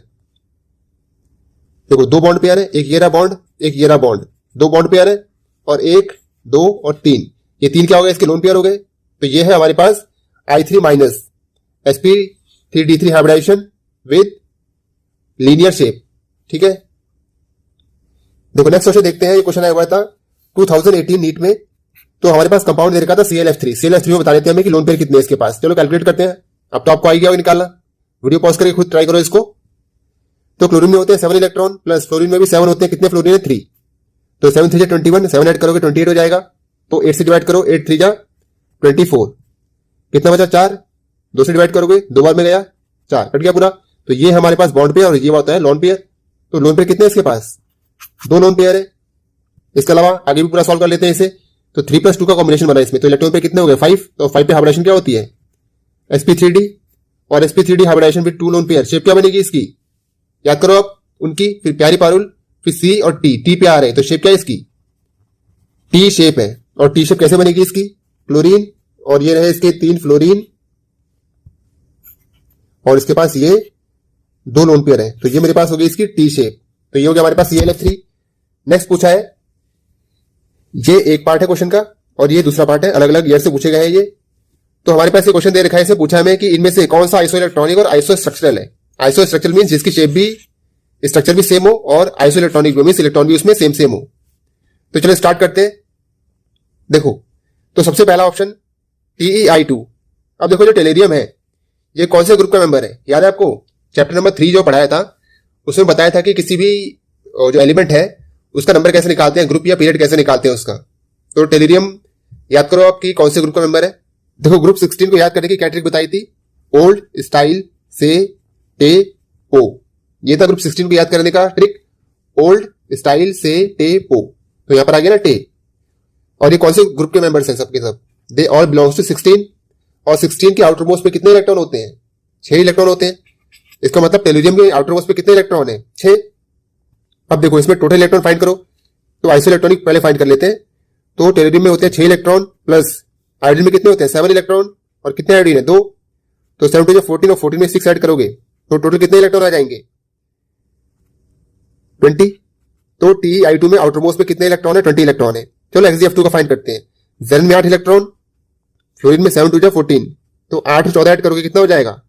देखो 2 बॉन्ड पेयर है, एक ये रहा बॉन्ड, एक ये रहा बॉन्ड, 2 बॉन्ड पेयर है, और 1 2 और 3, ये 3 क्या हो गए? इसके लोन पेयर हो गए। तो ये है हमारे पास I3- sp3d3 hybridisation with linear shape. ठीक है, देखो नेक्स्ट क्वेश्चन देखते हैं। ये क्वेश्चन आया हुआ था 2018 नीट में, तो हमारे पास कंपाउंड दे रखा था ClF3। ClF3 में बता देते हैं हमें कि लोन पेयर कितने हैं इसके पास। चलो कैलकुलेट करते हैं। अब तो आपको आ गया होगा निकालना, वीडियो पॉज करके खुद ट्राई करो इसको। तो क्लोरीन में होते हैं 7 इलेक्ट्रॉन, प्लस फ्लोरीन में भी 7 होते हैं, कितने फ्लोरीन है? 3। तो 7 3 21, 7 ऐड करोगे 28 हो जाएगा, तो 8 से डिवाइड करो 8 3 24, कितना बचा? 4। 2 से डिवाइड करोगे 2 बार में गया, 4, कट गया पूरा। तो ये हमारे पास बॉन्ड पेयर और ये होता है लोन पेयर। तो लोन पेयर कितने इसके पास? 2 लोन पेयर है। इसके अलावा आगे भी पूरा सॉल्व कर लेते हैं इसे। तो 3 + 2 का कॉम्बिनेशन बना इसमें, तो इलेक्ट्रॉन पेयर कितने हो गए? 5। तो 5 पे हाइब्रिडेशन क्या होती है? sp3d, और sp3d hybridisation with 2 lone pair, shape क्या बनेगी इसकी? याद करो आप उनकी, फिर प्यारी पारुल, फिर C और T, T पे आ रहे हैं, तो शेप क्या है इसकी? टी शेप है। और टी शेप कैसे बनेगी इसकी? क्लोरीन, और ये रहे इसके 3 फ्लोरीन, और इसके पास ये 2 लोन पेयर है, तो ये मेरे पास हो गई इसकी टी शेप। तो ये हो गया हमारे पास ClF3। नेक्स्ट पूछा है, ये एक पार्ट है क्वेश्चन का और ये दूसरा पार्ट है, अलग अलग ईयर से पूछे गए हैं ये। तो हमारे पास ये क्वेश्चन दे रखा है, इसे पूछा हमें कि इनमें से कौन सा आइसो इलेक्ट्रॉनिक और आइसो स्ट्रक्चरल है। आइसो स्ट्रक्चरल मींस जिसकी शेप भी, स्ट्रक्चर भी सेम हो, और आइसो इलेक्ट्रॉनिक मींस इलेक्ट्रॉन भी उसमें सेम सेम हो। तो चलो स्टार्ट करते हैं। देखो, तो सबसे पहला ऑप्शन TeI2। अब देखो जो टेलेरियम है ये कौन से ग्रुप का मेंबर है, याद है आपको चैप्टर नंबर 3 जो पढ़ाया था उसमें बताया था कि किसी भी जो एलिमेंट है उसका नंबर कैसे निकालते हैं, ग्रुप या पीरियड कैसे निकालते हैं उसका। तो टेलेरियम याद करो आपकी कौन से ग्रुप का मेंबर है। देखो ग्रुप 16 को याद करने की क्या ट्रिक बताई थी, ओल्ड स्टाइल से टे पो, ये था ग्रुप 16 को याद करने का ट्रिक, ओल्ड स्टाइल से टे पो। तो यहां पर आ गया ना टे। और ये कौन से ग्रुप के मेंबर्स हैं सबके सब, दे ऑल बिलोंग्स टू 16। और 16 के आउटर मोस्ट पे कितने इलेक्ट्रॉन होते हैं, 6 इलेक्ट्रॉन होते हैं। इसका मतलब टेलुरियम के आउटर मोस्ट पे कितने इलेक्ट्रॉन है, 6। अब देखो इसमें टोटल इलेक्ट्रॉन फाइंड करो, तो आइसो इलेक्ट्रॉनिक पहले फाइंड कर लेते हैं। तो टेलुरियम में होते हैं 6 इलेक्ट्रॉन, प्लस आयोडीन में कितने होते हैं 7 इलेक्ट्रॉन, और कितने आयोडीन है 2। तो 7 टू 14 और 14 में 6 ऐड करोगे तो टोटल कितने इलेक्ट्रॉन आ जाएंगे 20। तो Ti2 में आउटर मोस्ट पे कितने इलेक्ट्रॉन है, 20 इलेक्ट्रॉन है। चलो XgF2 का फाइंड करते हैं। जेरन में 8 इलेक्ट्रॉन, फ्लोरीन में 7 टू 14, तो 8 और 14 ऐड करोगे कितना हो जाएगा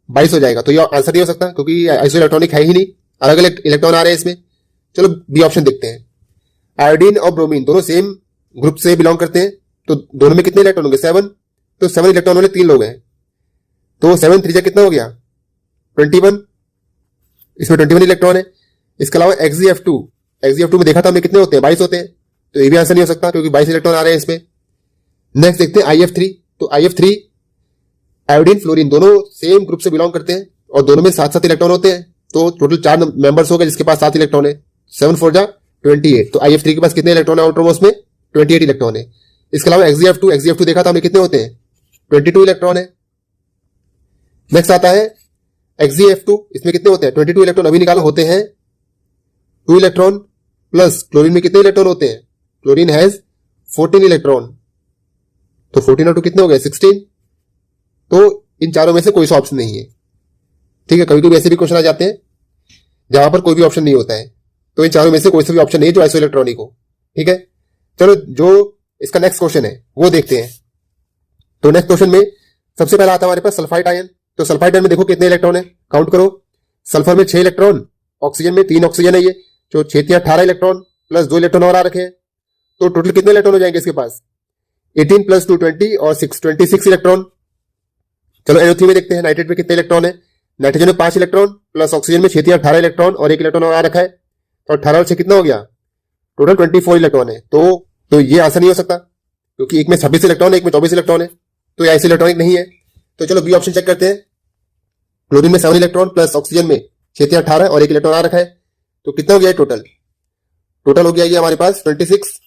22 हो जाएगा। तो ये आंसर नहीं हो सकता क्योंकि आइसो इलेक्ट्रॉनिक है ही नहीं, अलग अलग इलेक्ट्रॉन आ रहे हैं इसमें। चलो बी ऑप्शन देखते हैं। आयोडीन और ब्रोमीन दोनों सेम ग्रुप से बिलोंग करते हैं, तो दोनों में कितने इलेक्ट्रॉन होंगे 7। तो 7 इलेक्ट्रॉन वाले 3 लोग हैं, तो 7 3 कितना हो गया 21, इसमें 21 इलेक्ट्रॉन है। इसके अलावा XgF2 में देखा था हमें कितने होते हैं 22 होते हैं, तो ये भी आंसर नहीं हो सकता क्योंकि 22 इलेक्ट्रॉन आ रहे हैं इसमें। नेक्स्ट देखते हैं IF3। तो IF3 आयोडीन फ्लोरीन दोनों सेम ग्रुप से बिलोंग करते हैं और दोनों में 7-7 इलेक्ट्रॉन होते हैं, तो टोटल 4 मेंबर्स हो गए जिसके पास 7 इलेक्ट्रॉन है, 7 4 28। तो IF3 के पास कितने इलेक्ट्रॉन है आउटर मोस्ट में 28 इलेक्ट्रॉन है। इसके अलावा XgF2 देखा था हमें कितने होते हैं 22 इलेक्ट्रॉन है। नेक्स्ट आता है XgF2, इसमें कितने होते हैं 22 इलेक्ट्रॉन अभी निकाला होते हैं 2 इलेक्ट्रॉन, प्लस क्लोरीन में कितने इलेक्ट्रॉन होते हैं, क्लोरीन हैज 14 इलेक्ट्रॉन, तो 14 और 2 कितने हो गए 16। तो इन चारों में से कोई सा ऑप्शन नहीं है, ठीक है। कभी कभी ऐसे भी क्वेश्चन आ जाते हैं जहां पर कोई भी ऑप्शन नहीं होता है, तो इन चारों में से कोई सा भी ऑप्शन नहीं है जो आइसो इलेक्ट्रॉनिक हो, ठीक है। चलो जो इसका नेक्स्ट क्वेश्चन है वो देखते हैं। तो नेक्स्ट क्वेश्चन में सबसे पहला आता है हमारे पास सल्फाइड आयन। तो सल्फाइड आयन में देखो कितने इलेक्ट्रॉन है, काउंट करो। सल्फर में 6 इलेक्ट्रॉन, ऑक्सीजन में 3 ऑक्सीजन है, ये जो 6 18 इलेक्ट्रॉन प्लस 2 इलेक्ट्रॉन और आ रखे हैं, तो टोटल कितने इलेक्ट्रॉन हो जाएंगे इसके पास 18 प्लस 2 20 और 6 26 इलेक्ट्रॉन। चलो NO3 में देखते हैं नाइट्रेट में कितने इलेक्ट्रॉन है। नाइट्रोजन में 5 इलेक्ट्रॉन, प्लस ऑक्सीजन में 6 18 इलेक्ट्रॉन और 1 इलेक्ट्रॉन और आ रखा है, तो 18 और 6 कितना हो गया टोटल 24 इलेक्ट्रॉन है। तो ये आंसर नहीं हो सकता क्योंकि एक में 26 इलेक्ट्रॉन है, एक में 24 इलेक्ट्रॉन है, तो ये आइसो इलेक्ट्रॉनिक नहीं है। तो चलो बी ऑप्शन चेक करते हैं। क्लोरीन में 7 इलेक्ट्रॉन, प्लस ऑक्सीजन में 6 18 और 1 इलेक्ट्रॉन आ रखा है, तो कितना हो गया टोटल हो गया ये हमारे पास 26।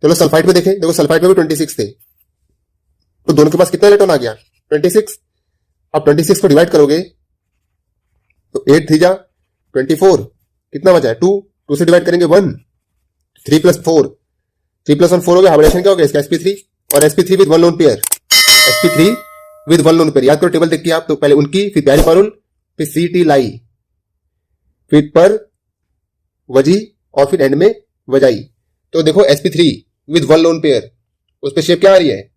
चलो सल्फाइड में देखें, देखो सल्फाइड में भी 26 थे, तो दोनों के पास कितना इलेक्ट्रॉन आ गया 26। अब 26 को डिवाइड करोगे तो 8 3 24, कितना बचा है 2 से डिवाइड करेंगे 1, 3 प्लस 4, 3 प्लस 1 4 हो गया। हाइब्रिडेशन क्या हो गया इसका sp3, और sp3 with 1 lone pair, sp3 with 1 lone pair. याद करो टेबल देखिए आप, तो पहले उनकी, फिर प्यारी पारुल, फिर ct लाई, फिर पर वजी, और फिर एंड में वजाई। तो देखो sp3 विद 1 लोन पेयर, उस पर शेप क्या आ रही है,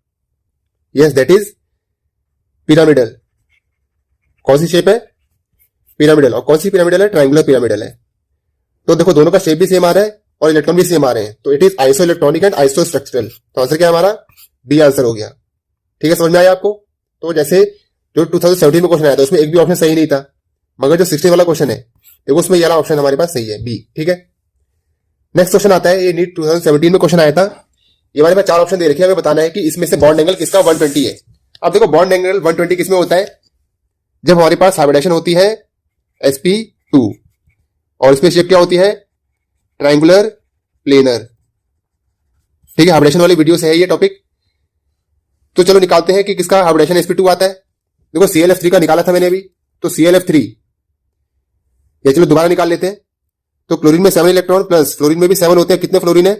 यस दैट इज पिरामिडल। कौन सी शेप है पिरामिडल, और कौन सी पिरामिडल है ट्रायंगुलर पिरामिडल है। तो देखो दोनों का शेप भी सेम आ रहा है और इलेक्ट्रॉन भी सेम आ रहे हैं, तो it is iso electronic and iso structural. तो आंसर क्या हमारा बी आंसर हो गया, ठीक है। समझ में आया आपको। तो जैसे जो 2017 में क्वेश्चन आया था उसमें एक भी ऑप्शन सही नहीं था, मगर जो 16 वाला क्वेश्चन है देखो उसमें ये वाला ऑप्शन हमारे पास सही है बी, ठीक है। नेक्स्ट क्वेश्चन आता है, ये नीट 2017 में क्वेश्चन आया था। ये हमारे पास 4 ऑप्शन दे रखे हैं, हमें बताना है कि इसमें से बॉन्ड एंगल किसका 120 है। अब देखो बॉन्ड एंगल 120 किसमें होता है, जब हमारे पास हाइब्रिडेशन होती है sp2 और इसमें शेप क्या होती है ट्रायंगुलर प्लेनर, ठीक है। हाइब्रिडेशन वाली वीडियो से है ये टॉपिक। तो चलो निकालते हैं कि किसका हाइब्रिडेशन sp2 आता है। देखो ClF3 का निकाला था मैंने अभी, तो ClF3 ये चलो दोबारा निकाल लेते हैं। तो क्लोरीन में 7 इलेक्ट्रॉन, प्लस फ्लोरीन में भी 7 होते हैं, कितने फ्लोरीन है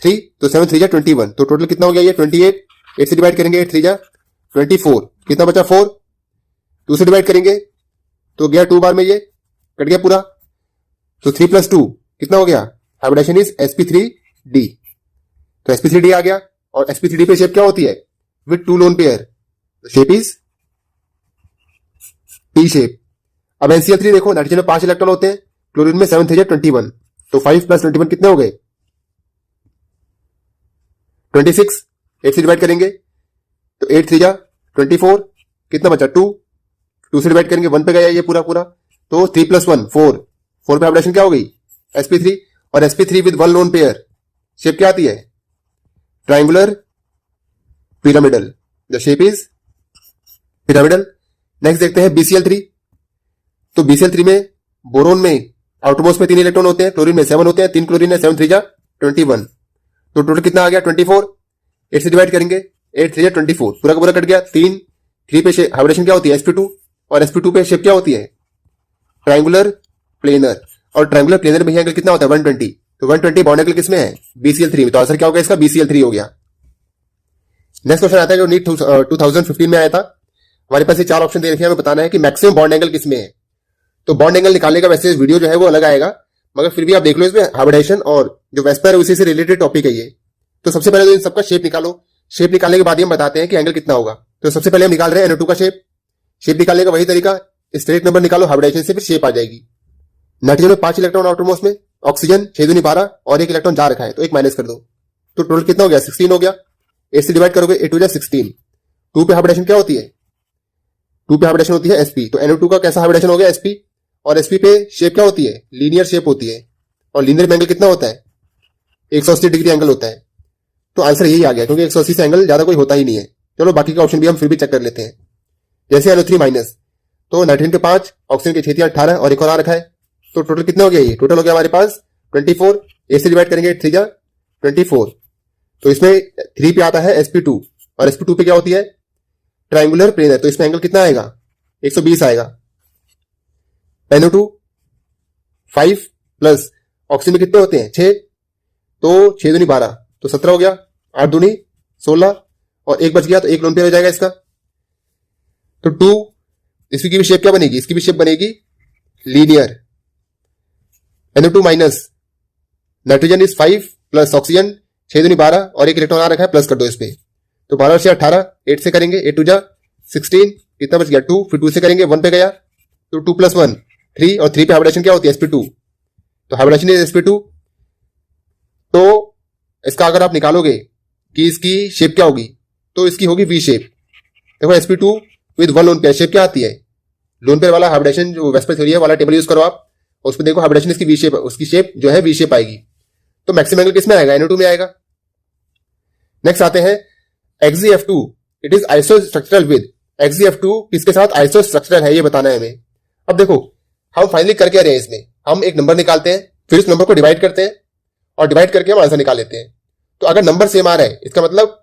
3, तो 7 3 21, तो टोटल कितना हो गया ये 28। 8 से डिवाइड करेंगे 8 3 24, कितना बचा 4, 2 से डिवाइड करेंगे तो गया 2 बार में, ये कट गया पूरा, तो 3 प्लस 2 कितना हो गया, हाइब्रिडेशन इज sp3d। तो sp3d आ गया, और sp3d पे शेप क्या होती है with 2 lone pair, shape is T shape. अब NCl3 देखो, नाइट्रोजन में 5 इलेक्ट्रॉन होते हैं, क्लोरीन में 7 3 21, तो 5 प्लस 21 कितने हो गए 26। 8 से डिवाइड करेंगे तो 8 3 24, कितना बचा 2, 2 से डिवाइड करेंगे 1 पे गया ये पूरा पूरा, तो 3 + 1 4, 4 पे हाइब्रिडेशन क्या हो गई sp3, और sp3 with one loan pair shape क्या आती है triangular pyramidal, the shape is pyramidal. Next देखते हैं BCl3, तो BCl3 में बोरोन में आउटरमोस्ट में 3 इलेक्ट्रॉन होते हैं, क्लोरीन में 7 होते हैं, 3 क्लोरीन है, 7 3 जा 21, तो टोटल कितना आ गया 24, 8 से डिवाइड करेंगे 8 3 जा 24, पूरा का पूरा कट गया। 3 पे हाइब्रिडेशन क्या होती है sp2, और sp2 पे शेप क्या होती है ट्राइंगुलर प्लेनर, और ट्राइंगुलर प्लेनर में एंगल कितना होता है 120, तो 120 बॉन्ड एंगल किसमें है BCl3 में, तो आंसर क्या होगा इसका BCl3 हो गया। नेक्स्ट क्वेश्चन आता है जो नीट 2015 में आया था, हमारे पास ये 4 ऑप्शन दे रखे हैं, हमें बताना है कि मैक्सिमम बॉन्ड एंगल किसमें है। तो बॉन्ड एंगल निकालने का वैसे वीडियो जो है वो अलग आएगा, मगर फिर भी आप देख लो इसमें हाइब्रिडेशन और जो वेस्पर है उसी से रिलेटेड टॉपिक है ये। तो सबसे पहले तो इन सबका शेप निकालो, शेप निकालने के बाद ही हम बताते हैं कि एंगल कितना होगा। तो सबसे पहले हम निकाल रहे हैं NO2 का शेप निकालने का वही तरीका, स्ट्रेट नंबर निकालो, हाइब्रिडेशन से फिर शेप आ जाएगी। नाइट्रोजन में 5 इलेक्ट्रॉन आउटरमोस्ट में, ऑक्सीजन 6 दूनी 12 और 1 इलेक्ट्रॉन जा रखा है, तो 1 माइनस कर दो, तो टोटल कितना हो गया 16 हो गया। 8 से डिवाइड करोगे 8 2 जा 16, 2 पे हाइब्रिडेशन क्या होती है 2 पे हाइब्रिडेशन होती है sp, तो NO2 का कैसा हाइब्रिडेशन हो गया sp, और sp पे शेप क्या होती है लीनियर शेप होती है, और लीनियर में एंगल कितना होता है 180 डिग्री एंगल होता है। तो आंसर यही आ गया, क्योंकि 180 से एंगल ज्यादा कोई होता ही नहीं है। चलो बाकी का ऑप्शन भी हम फिर भी चेक कर लेते हैं। जैसे NO3 माइनस, तो नाइट्रोजन के 5, ऑक्सीजन के 6 18 और एक और आ रखा है, तो टोटल कितना हो गया ये टोटल हो गया हमारे पास 24, 8 से डिवाइड करेंगे 8 3 जा 24, तो इसमें 3 पे आता है sp2, और sp2 पे क्या होती है ट्राइंगुलर प्लेनर, तो इसमें एंगल कितना आएगा 120 आएगा। NO2 5 प्लस ऑक्सीजन में कितने होते हैं 6, तो 6 दूनी 12, तो 17 हो गया, 8 दूनी 16 और 1 बच गया, तो 1 लोन पेयर हो जाएगा इसका। तो 2, इसकी भी शेप क्या बनेगी, इसकी भी शेप बनेगी linear. NO2 minus, nitrogen is 5 plus oxygen 6 दूनी 12 और 1 इलेक्ट्रॉन आ रखा है, प्लस कर दो इस पे, तो 12 से 18, 8 से करेंगे 8 2 जा 16, कितना बच गया 2, फिर 2 से करेंगे 1 पे गया, तो 2 + 1 3, और 3 पे हाइब्रिडेशन क्या होती है sp2, तो हाइब्रिडेशन इज sp2, तो इसका अगर आप निकालोगे कि इसकी शेप क्या होगी, तो इसकी होगी V शेप। देखो sp2 with one loan pair shape क्या आती है, लोन पेयर वाला हाइब्रिडेशन जो वेस्पर थ्योरी है वाला टेबल यूज करो आप, उस पर देखो हाइब्रिडेशन इसकी V शेप, उसकी शेप जो है V शेप आएगी। तो मैक्सिमम एंगल किसमें आएगा NO2 में आएगा। नेक्स्ट आते हैं XeF2, it is आइसोस्ट्रक्चरल with, XeF2 किसके साथ आइसोस्ट्रक्चरल है ये बताना है हमें। अब देखो हम फाइनली कर क्या रहे हैं, इसमें हम एक नंबर निकालते हैं, फिर उस नंबर को डिवाइड करते हैं, और डिवाइड करके हम आंसर निकाल लेते हैं। तो अगर नंबर सेम आ रहा है इसका मतलब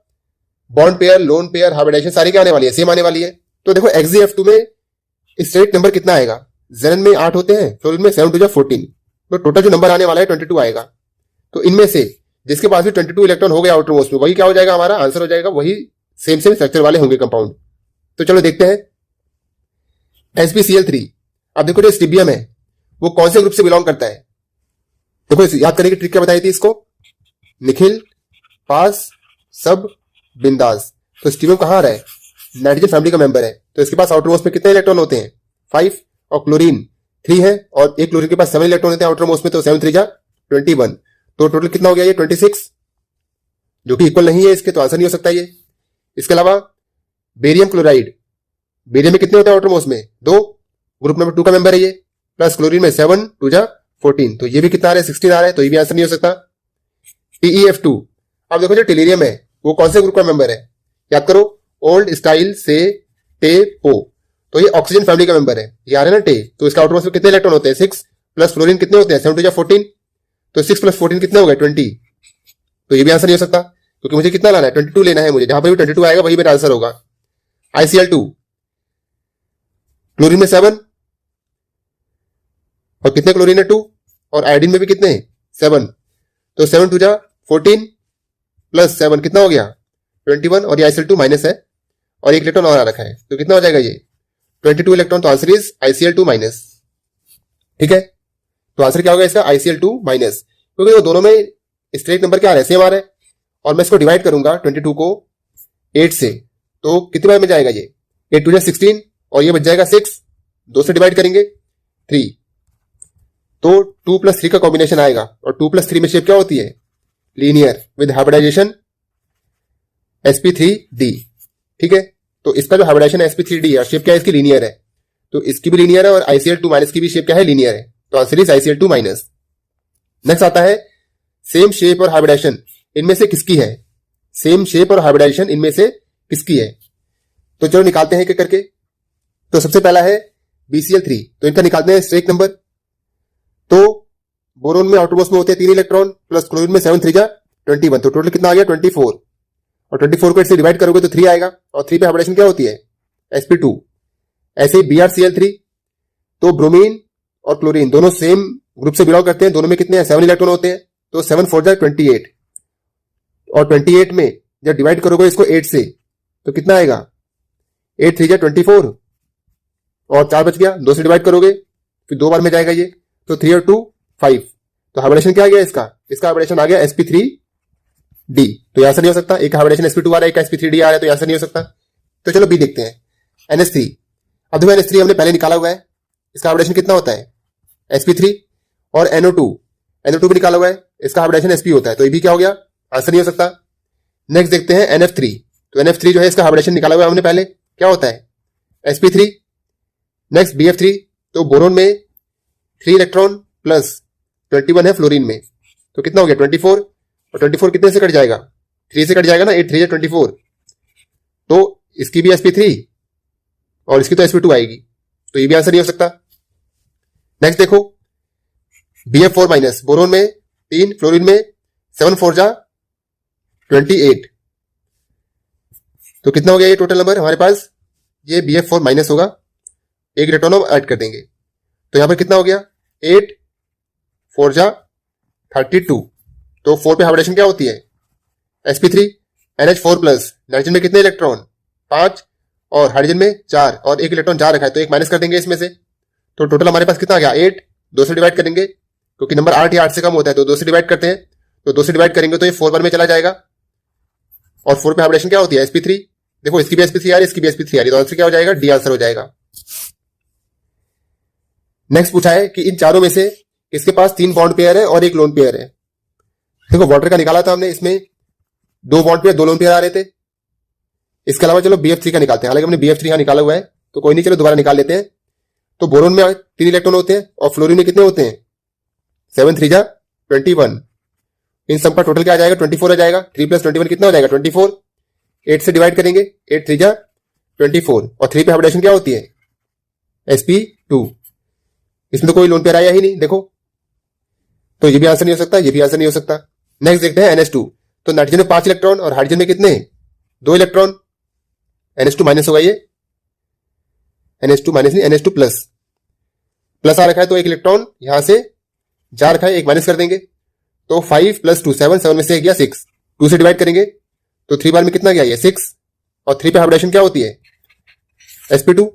bond pair, lone pair, hybridisation सारी क्या आने वाली है सेम आने वाली है। तो देखो XeF2 में स्ट्रेट नंबर कितना आएगा, जेनन में 8 होते हैं, फ्लोरीन में 7 2 जा 14, तो टोटल जो नंबर आने वाला है 22 आएगा। तो इनमें से जिसके पास भी 22 इलेक्ट्रॉन हो गया आउटर मोस्ट में, वही क्या हो जाएगा हमारा आंसर हो जाएगा, वही सेम स्ट्रक्चर वाले होंगे कंपाउंड। तो चलो देखते हैं SbCl3। अब देखो जो स्टिबियम है वो कौन से ग्रुप से बिलोंग करता है, देखो याद करने की ट्रिक क्या बताई थी इसको, निखिल, पास, सब, बिंदास। तो स्टिबियम कहाँ आ रहा है नाइट्रोजन फैमिली का मेंबर है, तो इसके पास आउटर मोस्ट में कितने इलेक्ट्रॉन होते हैं 5, और क्लोरीन 3 है, और एक क्लोरीन के पास 7 इलेक्ट्रॉन होते हैं आउटर मोस्ट में, तो 7 3 जा 21, तो टोटल कितना हो गया ये 26, जो कि इक्वल नहीं है इसके, तो आंसर नहीं हो सकता ये। इसके अलावा बेरियम क्लोराइड, बेरियम में कितने होते हैं आउटर मोस्ट में 2, ग्रुप नंबर 2 का मेंबर है ये, प्लस क्लोरीन में 7 2 जा 14, तो ये भी कितना आ रहा है 16 आ रहा है, तो ये भी आंसर नहीं हो सकता। TeF2, अब देखो जो टेलीरियम है वो कौन से ग्रुप का मेंबर है, याद करो ओल्ड स्टाइल से टे पो, तो ये ऑक्सीजन फैमिली का मेंबर है, ये आ रहा है ना टे, तो इसका आउटर मोस्ट में कितने इलेक्ट्रॉन होते हैं 6, प्लस फ्लोरीन कितने होते हैं 7 2 जा 14, तो 6 + 14 कितने हो गए 20, तो ये भी आंसर नहीं हो सकता, क्योंकि मुझे कितना लाना है 22 लेना है मुझे, जहां पर भी 22 आएगा वही मेरा आंसर होगा। ICl2, क्लोरीन में 7 और कितने क्लोरीन है 2, और आयोडीन में भी कितने 7, तो 7 2 जा 14 प्लस 7 कितना हो गया 21, और ये ICl2 माइनस है, और एक इलेक्ट्रॉन और आ रखा है, तो कितना हो जाएगा ये 22 इलेक्ट्रॉन, तो आंसर इज ICl2 माइनस। ठीक है, तो आंसर क्या होगा इसका ICl2 माइनस, क्योंकि वो दोनों में स्ट्रेट नंबर क्या आ रहा है सेम आ रहा है, और मैं इसको डिवाइड करूंगा 22 को 8 से, तो कितने बार में जाएगा ये 8 2 जा 16, और ये बच जाएगा 6, 2 से डिवाइड करेंगे 3, तो 2 + 3 का कॉम्बिनेशन आएगा, और 2 + 3 में शेप क्या होती है लीनियर विद हाइब्रिडाइजेशन sp3d। ठीक है, तो इसका जो हाइब्रिडाइजेशन sp3d है, शेप क्या है इसकी, लीनियर है, तो इसकी भी लीनियर है और ICl2 माइनस की भी शेप क्या है, लीनियर है, तो answer is ICl2 minus. Next आता है सेम शेप और हाइब्रिडाइजेशन इनमें से किसकी है, सेम शेप और हाइब्रिडाइजेशन इनमें से किसकी है, तो चलो निकालते हैं एक करके। तो सबसे पहला है BCl3, तो इनका निकालते हैं स्ट्रेक नंबर। तो बोरोन में आउटरमोस्ट में होते हैं 3 इलेक्ट्रॉन प्लस क्लोरीन में 7 3 जा 21, तो टोटल कितना आ गया 24, और 24 को इससे डिवाइड करोगे तो 3 आएगा, और 3 पे हाइब्रिडेशन क्या होती है sp2। ऐसे ही BrCl3, तो ब्रोमीन और क्लोरीन दोनों सेम ग्रुप से बिलोंग करते हैं, दोनों में कितने हैं 7 इलेक्ट्रॉन होते हैं, तो 7 4 जा 28, और 28 में जब डिवाइड करोगे इसको 8 से तो कितना आएगा 8 3 जा 24, और 4 बच गया, 2 से डिवाइड करोगे फिर 2 बार में जाएगा ये, तो 3 और 2 5, तो हाइब्रिडेशन क्या आ गया इसका हाइब्रिडेशन आ गया sp3d, तो यहां से नहीं हो सकता, एक हाइब्रिडेशन sp2 आ रहा है, एक sp3d आ रहा है, तो यहां से नहीं हो सकता। तो चलो बी देखते हैं NH3। अब देखो NH3 हमने पहले निकाला हुआ है, इसका हाइब्रिडेशन कितना होता है sp3, और NO2 भी निकाला हुआ है, इसका हाइब्रिडेशन sp होता है, तो ये भी क्या हो गया, आंसर नहीं हो सकता। नेक्स्ट देखते हैं NF3, तो NF3 जो है इसका हाइब्रिडेशन निकाला हुआ है हमने पहले, क्या होता है sp3। नेक्स्ट BF3, तो बोरोन में 3 इलेक्ट्रॉन प्लस 21 है फ्लोरीन में, तो कितना हो गया 24, और 24 कितने से कट जाएगा 3 से कट जाएगा ना, 8 3 24, तो इसकी भी sp3 और इसकी तो sp2 आएगी, तो ये भी आंसर नहीं हो सकता। नेक्स्ट देखो BF4 माइनस, बोरोन में 3 फ्लोरीन में 7 4 जा 28, तो कितना हो गया ये टोटल नंबर हमारे पास, ये BF4 माइनस होगा, एक इलेक्ट्रॉन हम ऐड कर देंगे, तो यहां पर कितना हो गया 8 4 जा 32, तो 4 पे हाइब्रिडेशन क्या होती है sp3, NH4 प्लस, नाइट्रोजन में कितने इलेक्ट्रॉन 5, और हाइड्रोजन में 4, और एक इलेक्ट्रॉन जा रखा है तो एक माइनस कर देंगे इसमें से, तो टोटल हमारे पास कितना आ गया 8, 2 से डिवाइड करेंगे क्योंकि नंबर 8 या 8 से कम होता है, तो 2 से डिवाइड करते हैं, तो 2 से डिवाइड करेंगे तो ये 4 बार में चला जाएगा, और 4 पे हाइब्रिडेशन क्या होती है sp3, देखो इसकी भी sp3 आ रही है, इसकी भी sp3 आ रही है, तो आंसर क्या हो जाएगा डी आंसर हो जाएगा। नेक्स्ट पूछा है कि इन चारों में से किसके पास 3 बॉन्ड पेयर है और 1 लोन पेयर है। देखो वाटर का निकाला था हमने, इसमें 2 बॉन्ड पेयर 2 लोन पेयर आ रहे थे, इसके अलावा चलो BF3 का निकालते हैं, हालांकि हमने BF3 यहां निकाला हुआ है तो कोई नहीं, चलो दोबारा निकाल लेते हैं। तो बोरोन में 3 इलेक्ट्रॉन होते हैं और फ्लोरीन में कितने होते हैं 7 3 जा 21, इन सब का टोटल क्या आ जाएगा 24 आ जाएगा, 3 प्लस 21 कितना हो जाएगा 24, 8 से डिवाइड करेंगे 8 3 जा 24, और 3 पे हाइब्रिडेशन क्या होती है sp2, इसमें तो कोई लोन पेयर आया ही नहीं देखो, तो ये भी आंसर नहीं हो सकता, ये भी आंसर नहीं हो सकता। नेक्स्ट देखते हैं NH2, तो नाइट्रोजन में 5 इलेक्ट्रॉन और हाइड्रोजन में कितने 2 इलेक्ट्रॉन, NH2 माइनस होगा, ये NH2 माइनस नहीं NH2 प्लस, प्लस आ रखा है तो एक इलेक्ट्रॉन यहां से जा रखा है, एक माइनस कर देंगे, तो 5 प्लस 2 7, 7 में से गया 6, 2 से डिवाइड करेंगे तो 3 बार में कितना गया ये 6, और 3 पे हाइब्रिडेशन क्या होती है sp2।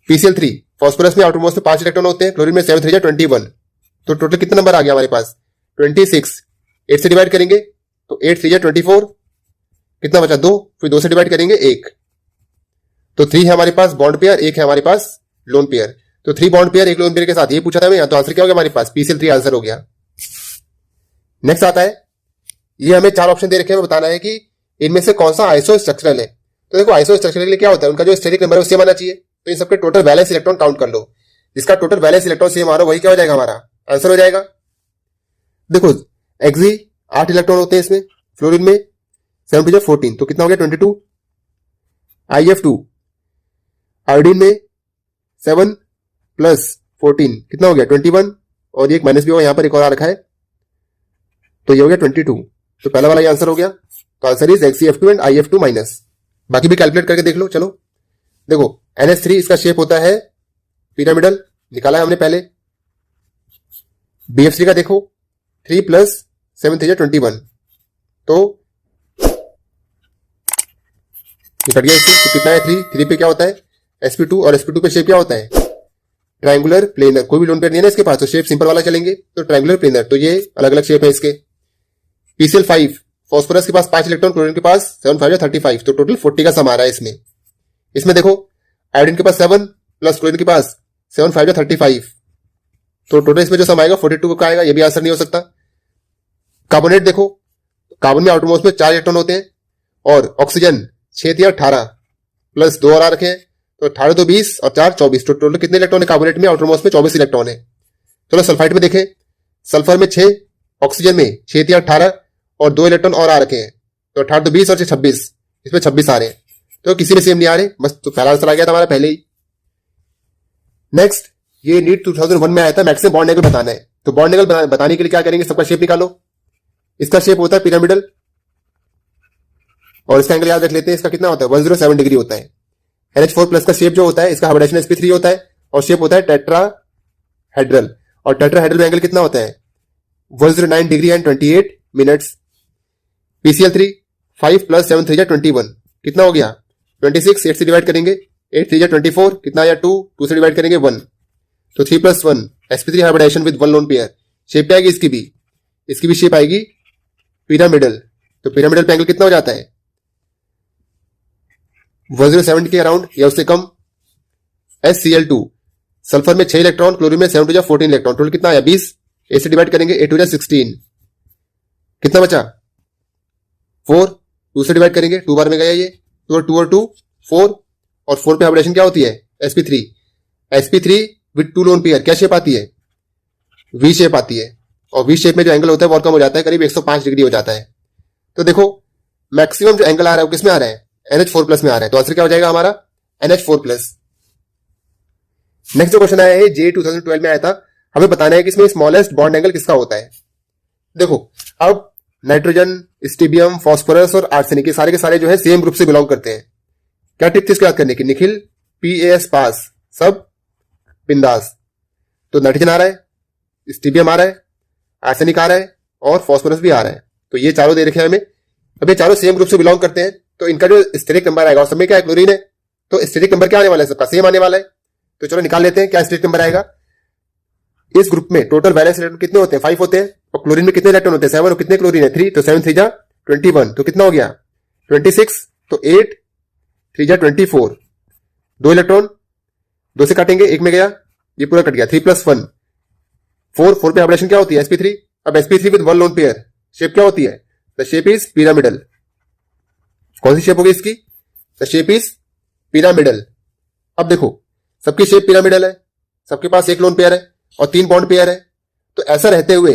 PCl3, फॉस्फोरस में आउटरमोस्ट में 5 इलेक्ट्रॉन होते हैं, क्लोरीन में 7 3 जा 21, तो टोटल कितना नंबर आ गया हमारे पास 26, 8 से डिवाइड करेंगे तो 8 3 जा 24, कितना बचा 2, फिर 2 से डिवाइड करेंगे 1, तो 3 है हमारे पास बॉन्ड पेयर, 1 है हमारे पास लोन पेयर, तो 3 बॉन्ड पेयर 1 लोन पेयर के साथ ये पूछा था मैं, तो आंसर क्या हो गया हमारे पास PCl3 आंसर हो गया। नेक्स्ट आता है, ये हमें 4 ऑप्शन दे रखे हैं, बताना है कि इनमें से कौन सा आइसो स्ट्रक्चरल है। तो देखो आइसो स्ट्रक्चरल के लिए क्या होता है, उनका जो स्टेरिक नंबर है वो सेम आना चाहिए, तो इन सबके टोटल वैलेंस इलेक्ट्रॉन काउंट कर लो, जिसका टोटल वैलेंस इलेक्ट्रॉन सेम आ रहा है वही क्या हो जाएगा हमारा आंसर हो जाएगा। देखो एक्सी 8 इलेक्ट्रॉन होते हैं इसमें, फ्लोरीन में 7 2 14, तो कितना हो गया 22, IF2 आयोडीन में 7 प्लस 14 कितना हो गया 21, और एक माइनस भी होगा, यहां पर एक और आ रखा है, तो ये हो गया 22, तो पहला वाला ये आंसर हो गया, तो answer is XCF2 and IF2 minus. बाकी भी कैलकुलेट करके देख लो। चलो देखो NH3 इसका शेप होता है पिरामिडल, निकाला है हमने पहले। BF3 का देखो 3 प्लस 7 3 21, तो कट गया इससे, तो कितना है 3 पे क्या होता है sp2, और sp2 पे शेप क्या होता है ट्रायंगुलर प्लेनर, कोई भी लोन पेयर नहीं है ना इसके पास, तो शेप सिंपल वाला चलेंगे, तो ट्रायंगुलर प्लेनर, तो ये अलग अलग शेप है इसके। PCl5 फॉस्फोरस के पास 5 इलेक्ट्रॉन, क्लोरीन के पास 7 5 35, तो टोटल 40 का सम आ रहा है इसमें। इसमें देखो आयोडीन के पास 7 प्लस क्लोरीन के पास 7 5 35, तो टोटल इसमें जो सम आएगा 42 का आएगा, ये भी आंसर नहीं हो सकता। कार्बोनेट देखो, कार्बन में आउटरमोस्ट में 4 इलेक्ट्रॉन होते हैं और ऑक्सीजन 6 या 18, प्लस 2 और आ रखे हैं, तो 18 2 20 और 4 24, तो टोटल कितने इलेक्ट्रॉन है कार्बोनेट में? आउटरमोस्ट में 24 इलेक्ट्रॉन है। चलो सल्फाइड में देखें, सल्फर में 6, ऑक्सीजन में 6 3 18 और 2 इलेक्ट्रॉन और आ रखे हैं, तो 18 2 20 और 6 26, इसमें 26 आ रहे हैं, तो किसी में सेम नहीं आ रहे, बस तो पहला आंसर आ गया था हमारा पहले ही। नेक्स्ट, ये नीट 2001 में आया था, मैक्सिमम बॉन्ड एंगल बताना है। तो बॉन्ड एंगल बताने के लिए क्या करेंगे, सबका शेप निकालो। इसका शेप होता है पिरामिडल और इसका एंगल याद रख लेते हैं, इसका कितना होता है 107 डिग्री होता है। NH4 प्लस का शेप जो होता है, इसका हाइब्रिडाइजेशन sp3 होता है और शेप होता है टेट्राहेड्रल, और टेट्राहेड्रल में एंगल कितना होता है 109 degree and 28 minutes. PCl3 5 plus 7 3 21, कितना हो गया 26, 8 से डिवाइड करेंगे, 8 3 24, कितना आया 2, 2 से डिवाइड करेंगे 1, तो 3 plus 1 sp3 hybridisation with 1 lone pair. Shape क्या आएगी इसकी भी शेप आएगी पिरामिडल, तो पिरामिडल पे एंगल कितना हो जाता है 107 के अराउंड या उससे कम। SCl2 सल्फर में 6 इलेक्ट्रॉन, क्लोरीन में 7 2 14 इलेक्ट्रॉन, टोटल कितना आया 20, 8 से डिवाइड करेंगे 8 2 16, कितना बचा 4, 2 से डिवाइड करेंगे 2 बार में गया ये, 2 और 2 4, और 4 पे हाइब्रिडेशन क्या होती है sp3 विद 2 लोन पेयर, क्या शेप आती है V शेप आती है, और V शेप में जो एंगल होता है वो और कम हो जाता है, करीब 105 डिग्री हो जाता है। तो देखो मैक्सिमम जो एंगल आ रहा है वो किसमें आ रहा है NH4 प्लस में आ रहा है, तो आंसर क्या हो जाएगा हमारा NH4 प्लस। नेक्स्ट जो क्वेश्चन आया है जे 2012 में आया था, हमें बताना है कि इसमें स्मॉलेस्ट बॉन्ड एंगल किसका होता है। देखो अब नाइट्रोजन, स्टीबियम, फास्फोरस और आर्सेनिक सारे के सारे जो है सेम ग्रुप से बिलोंग करते हैं। क्या टिप थी इसको याद करने की, निखिल PAS पास, सब बिंदास। तो नाइट्रोजन आ रहा है, स्टीबियम आ रहा है, आर्सेनिक आ रहा है और फास्फोरस भी आ रहा है, तो ये चारों दे रखे हैं हमें। अब ये चारों सेम ग्रुप से बिलोंग करते हैं, तो इनका जो स्टेरिक नंबर आएगा, और सब में क्या है क्लोरीन है, तो स्टेरिक नंबर क्या आने वाला है, सबका सेम आने वाला है। तो चलो निकाल लेते हैं क्या स्टेरिक नंबर आएगा। इस ग्रुप में टोटल वैलेंस इलेक्ट्रॉन कितने होते हैं 5 होते हैं, और क्लोरीन में कितने इलेक्ट्रॉन होते हैं 7, और कितने क्लोरीन है 3, तो 7 3 जा 21, तो कितना हो गया 26, तो 8 3 जा 24, 2 इलेक्ट्रॉन 2 से काटेंगे 1 में गया, ये पूरा कट गया, 3 प्लस 1 4 पे हाइब्रिडेशन क्या होती है sp3, अब sp3 with 1 lone pair, shape क्या होती है, द शेप इज पिरामिडल। कौन सी शेप होगी इसकी, द शेप इज पिरामिडल। अब देखो सबकी शेप पिरामिडल है, सबके पास 1 लोन पेयर है और 3 बॉन्ड पेयर है, तो ऐसा रहते हुए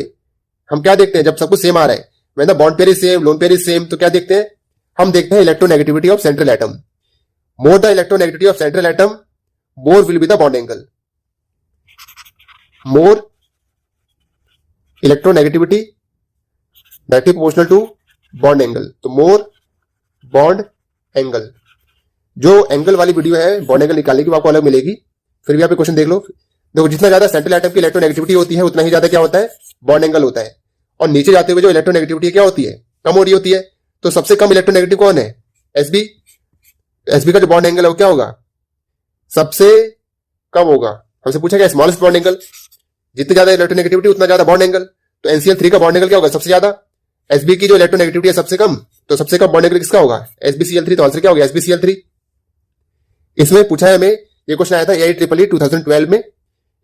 हम क्या देखते हैं, जब सब कुछ सेम आ रहा है, when the bond pair is same, lone pair is same, तो क्या देखते हैं, हम देखते हैं electronegativity of central atom. More the electronegativity of central atom, more will be the bond angle. More electronegativity directly proportional to bond angle, तो more bond angle. जो angle वाली वीडियो है बॉन्ड एंगल निकालने की वो आपको अलग मिलेगी, फिर भी आप क्वेश्चन देख लो। देखो जितना ज्यादा सेंट्रल एटम की इलेक्ट्रोनेगेटिविटी होती है उतना ही ज्यादा क्या होता है बॉन्ड एंगल होता है, और नीचे जाते हुए जो इलेक्ट्रोनेगेटिविटी क्या होती है कम हो रही होती है। तो सबसे कम इलेक्ट्रोनेगेटिव कौन है SB का जो बॉन्ड एंगल है वो क्या होगा सबसे कम होगा। हमसे पूछा गया स्मॉलेस्ट बॉन्ड एंगल, जितनी ज्यादा इलेक्ट्रोनेगेटिविटी उतना ज्यादा बॉन्ड एंगल, तो NCl3 का बॉन्ड एंगल क्या होगा सबसे ज्यादा, SB की जो इलेक्ट्रोनेगेटिविटी है सबसे कम, तो सबसे कम बॉन्ड एंगल किसका होगा SbCl3, तो आंसर क्या होगा SbCl3। इसमें पूछा है हमें, ये क्वेश्चन आया था AIEEE 2012 में,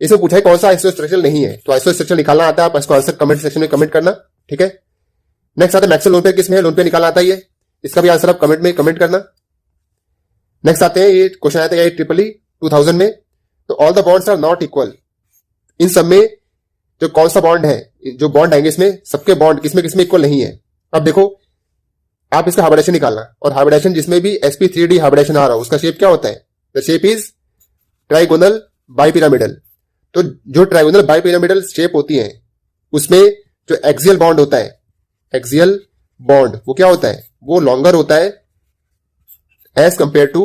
इसमें पूछा है कौन सा आइसोस्ट्रक्चर नहीं है, तो आइसोस्ट्रक्चर निकालना आता है, आप इसको आंसर कमेंट सेक्शन में कमेंट करना, ठीक है। नेक्स्ट आता है मैक्सवेल लोन पेयर किसमें है, लोन पेयर निकालना आता है ये, इसका भी आंसर आप कमेंट में कमेंट करना। नेक्स्ट आते हैं, ये क्वेश्चन आया था AIEEE 2000 में, तो all the bonds are not equal, इन सब में जो कौन सा बॉन्ड है, जो बॉन्ड आएंगे इसमें सबके बॉन्ड किसमें किसमें इक्वल नहीं है। अब देखो आप इसका हाइब्रिडेशन निकालना, और हाइब्रिडेशन जिसमें भी sp3d हाइब्रिडेशन आ रहा हो उसका शेप क्या होता है, the shape is trigonal bipyramidal. तो जो ट्राइगोनल बाइपिरामिडल शेप होती है उसमें जो एक्सियल बॉन्ड होता है, एक्सियल बॉन्ड वो क्या होता है, वो लॉन्गर होता है as compare to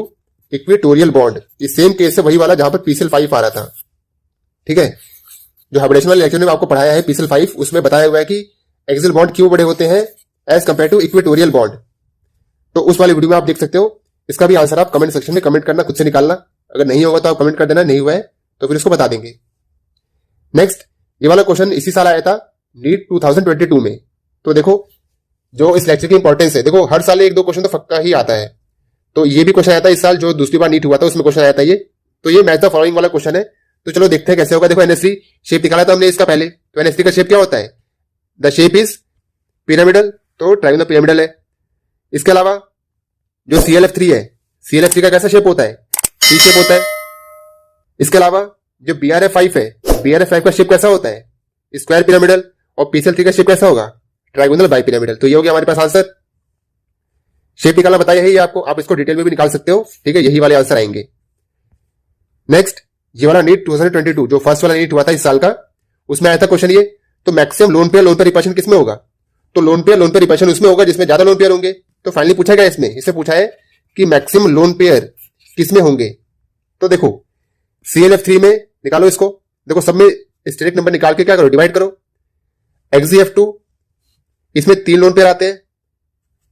equatorial bond. इस सेम केस है वही वाला जहां पर PCl5 आ रहा था, ठीक है। जो हाइब्रिडेशन वाले लेक्चर में आपको पढ़ाया है PCl5, उसमें बताया हुआ है कि एक्सियल बॉन्ड क्यों बड़े होते हैं as compare to equatorial bond, तो उस वाली वीडियो में आप देख सकते हो। इसका भी आंसर आप कमेंट सेक्शन में कमेंट करना, खुद से निकालना, अगर नहीं होगा तो आप कमेंट कर देना, नहीं हुआ है तो फिर इसको बता देंगे। नेक्स्ट, ये वाला क्वेश्चन इसी साल आया था नीट 2022 में। तो देखो जो इस लेक्चर की इंपॉर्टेंस है, देखो हर साल 1-2 क्वेश्चन तो पक्का ही आता है, तो ये भी क्वेश्चन आया था इस साल, जो दूसरी बार नीट हुआ था उसमें क्वेश्चन आया था ये। तो ये मैच द फॉलोइंग वाला क्वेश्चन है, तो चलो देखते हैं कैसे होगा। देखो NH3 शेप निकाला था हमने इसका पहले, तो NH3 का शेप क्या होता है, द शेप इज पिरामिडल, तो ट्राइगोनल पिरामिडल है। इसके अलावा जो ClF3 है ClF3 का कैसा शेप होता है, टी शेप होता है। इसके अलावा जो BrF5 है, BrF5 का शेप कैसा होता है, स्क्वायर पिरामिडल। और PCl3 का शेप कैसा होगा, ट्राइगोनल बाई पिरामिडल। तो ये हो गया हमारे पास आंसर। शेप निकालना बताया है ये आपको, आप इसको डिटेल में भी निकाल सकते हो, ठीक है, यही वाले आंसर आएंगे। नेक्स्ट, ये वाला नीट 2022 जो फर्स्ट वाला नीट हुआ था इस साल का, उसमें आया था क्वेश्चन ये, तो मैक्सिमम लोन पेयर रिपैशन किसमें होगा, तो लोन पेयर रिपैशन उसमें होगा जिसमें ज्यादा लोन पेयर होंगे। तो फाइनली पूछा गया इससे पूछा है कि मैक्सिमम लोन पेयर किसमें होंगे। तो देखो ClF3 में निकालो इसको, देखो सब में स्टेटिक नंबर निकाल के क्या करो, डिवाइड करो। XeF2 इसमें 3 लोन पेयर आते हैं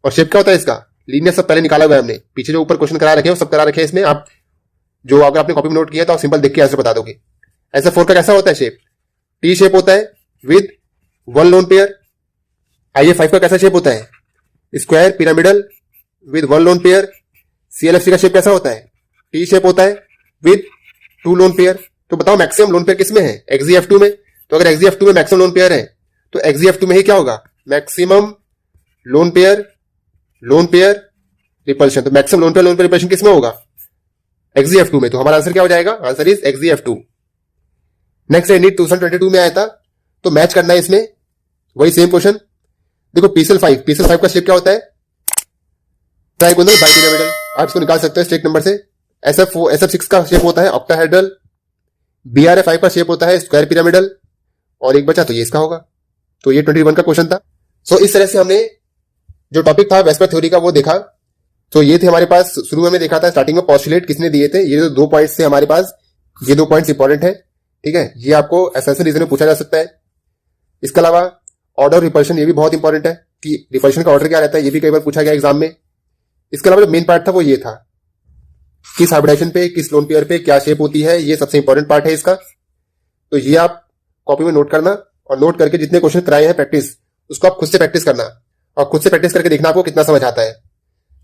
और शेप क्या होता है इसका, लीनियर। सब पहले निकाला हुआ है हमने, पीछे जो ऊपर क्वेश्चन करा रखे हैं वो सब करा रखे हैं इसमें। आप जो अगर आपने कॉपी में नोट किया तो आप सिंपल देख के आंसर बता दोगे। SF4 का कैसा होता है शेप, टी शेप होता है विद 1 लोन पेयर। IF5 का कैसा शेप होता है, square pyramidal with 1 lone pair. ClF3 का शेप कैसा होता है, टी शेप होता है विद 2 लोन पेयर। तो बताओ मैक्सिमम लोन पेयर किसमें है, XeF2 में। तो अगर XeF2 में मैक्सिमम लोन पेयर है तो XeF2 में ही क्या होगा, मैक्सिमम लोन पेयर रिपल्शन। तो मैक्सिमम लोन पेयर रिपल्शन किसमें होगा, XeF2 में। तो हमारा आंसर क्या हो जाएगा, answer is XeF2। Next NEET 2022 में आया था, तो मैच करना है इसमें वही सेम क्वेश्चन। देखो PCl5 का शेप क्या होता है, ट्राइगोनल बाई पिरामिडल। आप इसको निकाल सकते हो स्टेट नंबर से। SF6 का शेप होता है ऑक्टाहेड्रल। BrF5 का शेप होता है स्क्वायर पिरामिडल। और एक बचा तो ये इसका होगा। तो ये 21 का क्वेश्चन था। सो इस तरह से हमने जो टॉपिक था वेस्पर थ्योरी का वो देखा। तो ये थे हमारे पास, शुरू में हमने देखा था स्टार्टिंग में पोस्टुलेट किसने दिए थे, ये जो 2 पॉइंट्स थे हमारे पास, ये 2 पॉइंट्स इंपॉर्टेंट है, ठीक है। ये आपको एसएससी रीजन में पूछा जा सकता है। इसके अलावा ऑर्डर रिपल्शन, ये भी बहुत इंपॉर्टेंट है कि रिपल्शन का ऑर्डर क्या रहता है, ये भी कई बार पूछा गया एग्जाम में। इसके अलावा जो मेन पार्ट था वो ये था, किस हाइब्रिडाइजेशन पे, किस लोन पेयर पे क्या शेप होती है, ये सबसे इंपॉर्टेंट पार्ट है इसका। तो ये आप कॉपी में नोट करना और नोट करके जितने क्वेश्चन कराए हैं प्रैक्टिस, उसको आप खुद से प्रैक्टिस करना और खुद से प्रैक्टिस करके देखना आपको कितना समझ आता है।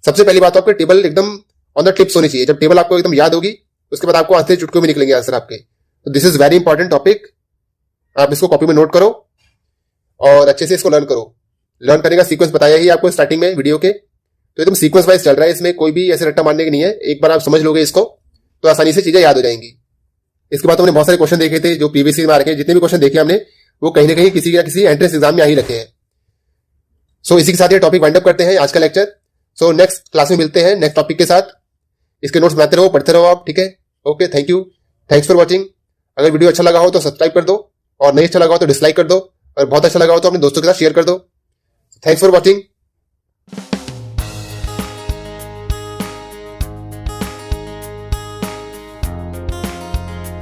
सबसे पहली बात, आपके टेबल एकदम ऑन द टिप्स होनी चाहिए। जब टेबल आपको एकदम याद होगी उसके बाद आपको आंसर चुटकियों में निकलेंगे आंसर आपके। तो this is very important topic. आप इसको कॉपी में नोट करो और अच्छे से इसको लर्न करो। लर्न करने का सीक्वेंस बताया ही आपको स्टार्टिंग में वीडियो के, तो एकदम सीक्वेंस वाइज चल रहा है, इसमें कोई भी ऐसे रट्टा मारने की नहीं है। एक बार आप समझ लोगे इसको तो आसानी से चीजें याद हो जाएंगी। इसके बाद हमने बहुत सारे क्वेश्चन देखे थे जो पीवीसी में आ रखे हैं। जितने भी क्वेश्चन देखे हमने वो कहीं ना कहीं किसी ना किसी एंट्रेंस एग्जाम में आ ही रखे हैं। सो इसी के साथ ये टॉपिक वाइंड अप करते हैं आज का लेक्चर। सो नेक्स्ट क्लास में मिलते हैं नेक्स्ट टॉपिक के साथ। इसके नोट्स बनाते रहो, पढ़ते रहो आप, ठीक है। Okay, thank you, thanks for watching. अगर वीडियो अच्छा लगा हो तो सब्सक्राइब कर दो और नहीं अच्छा लगा हो तो डिसलाइक कर दो और बहुत अच्छा लगा हो तो अपने दोस्तों के साथ शेयर कर दो। Thanks for watching.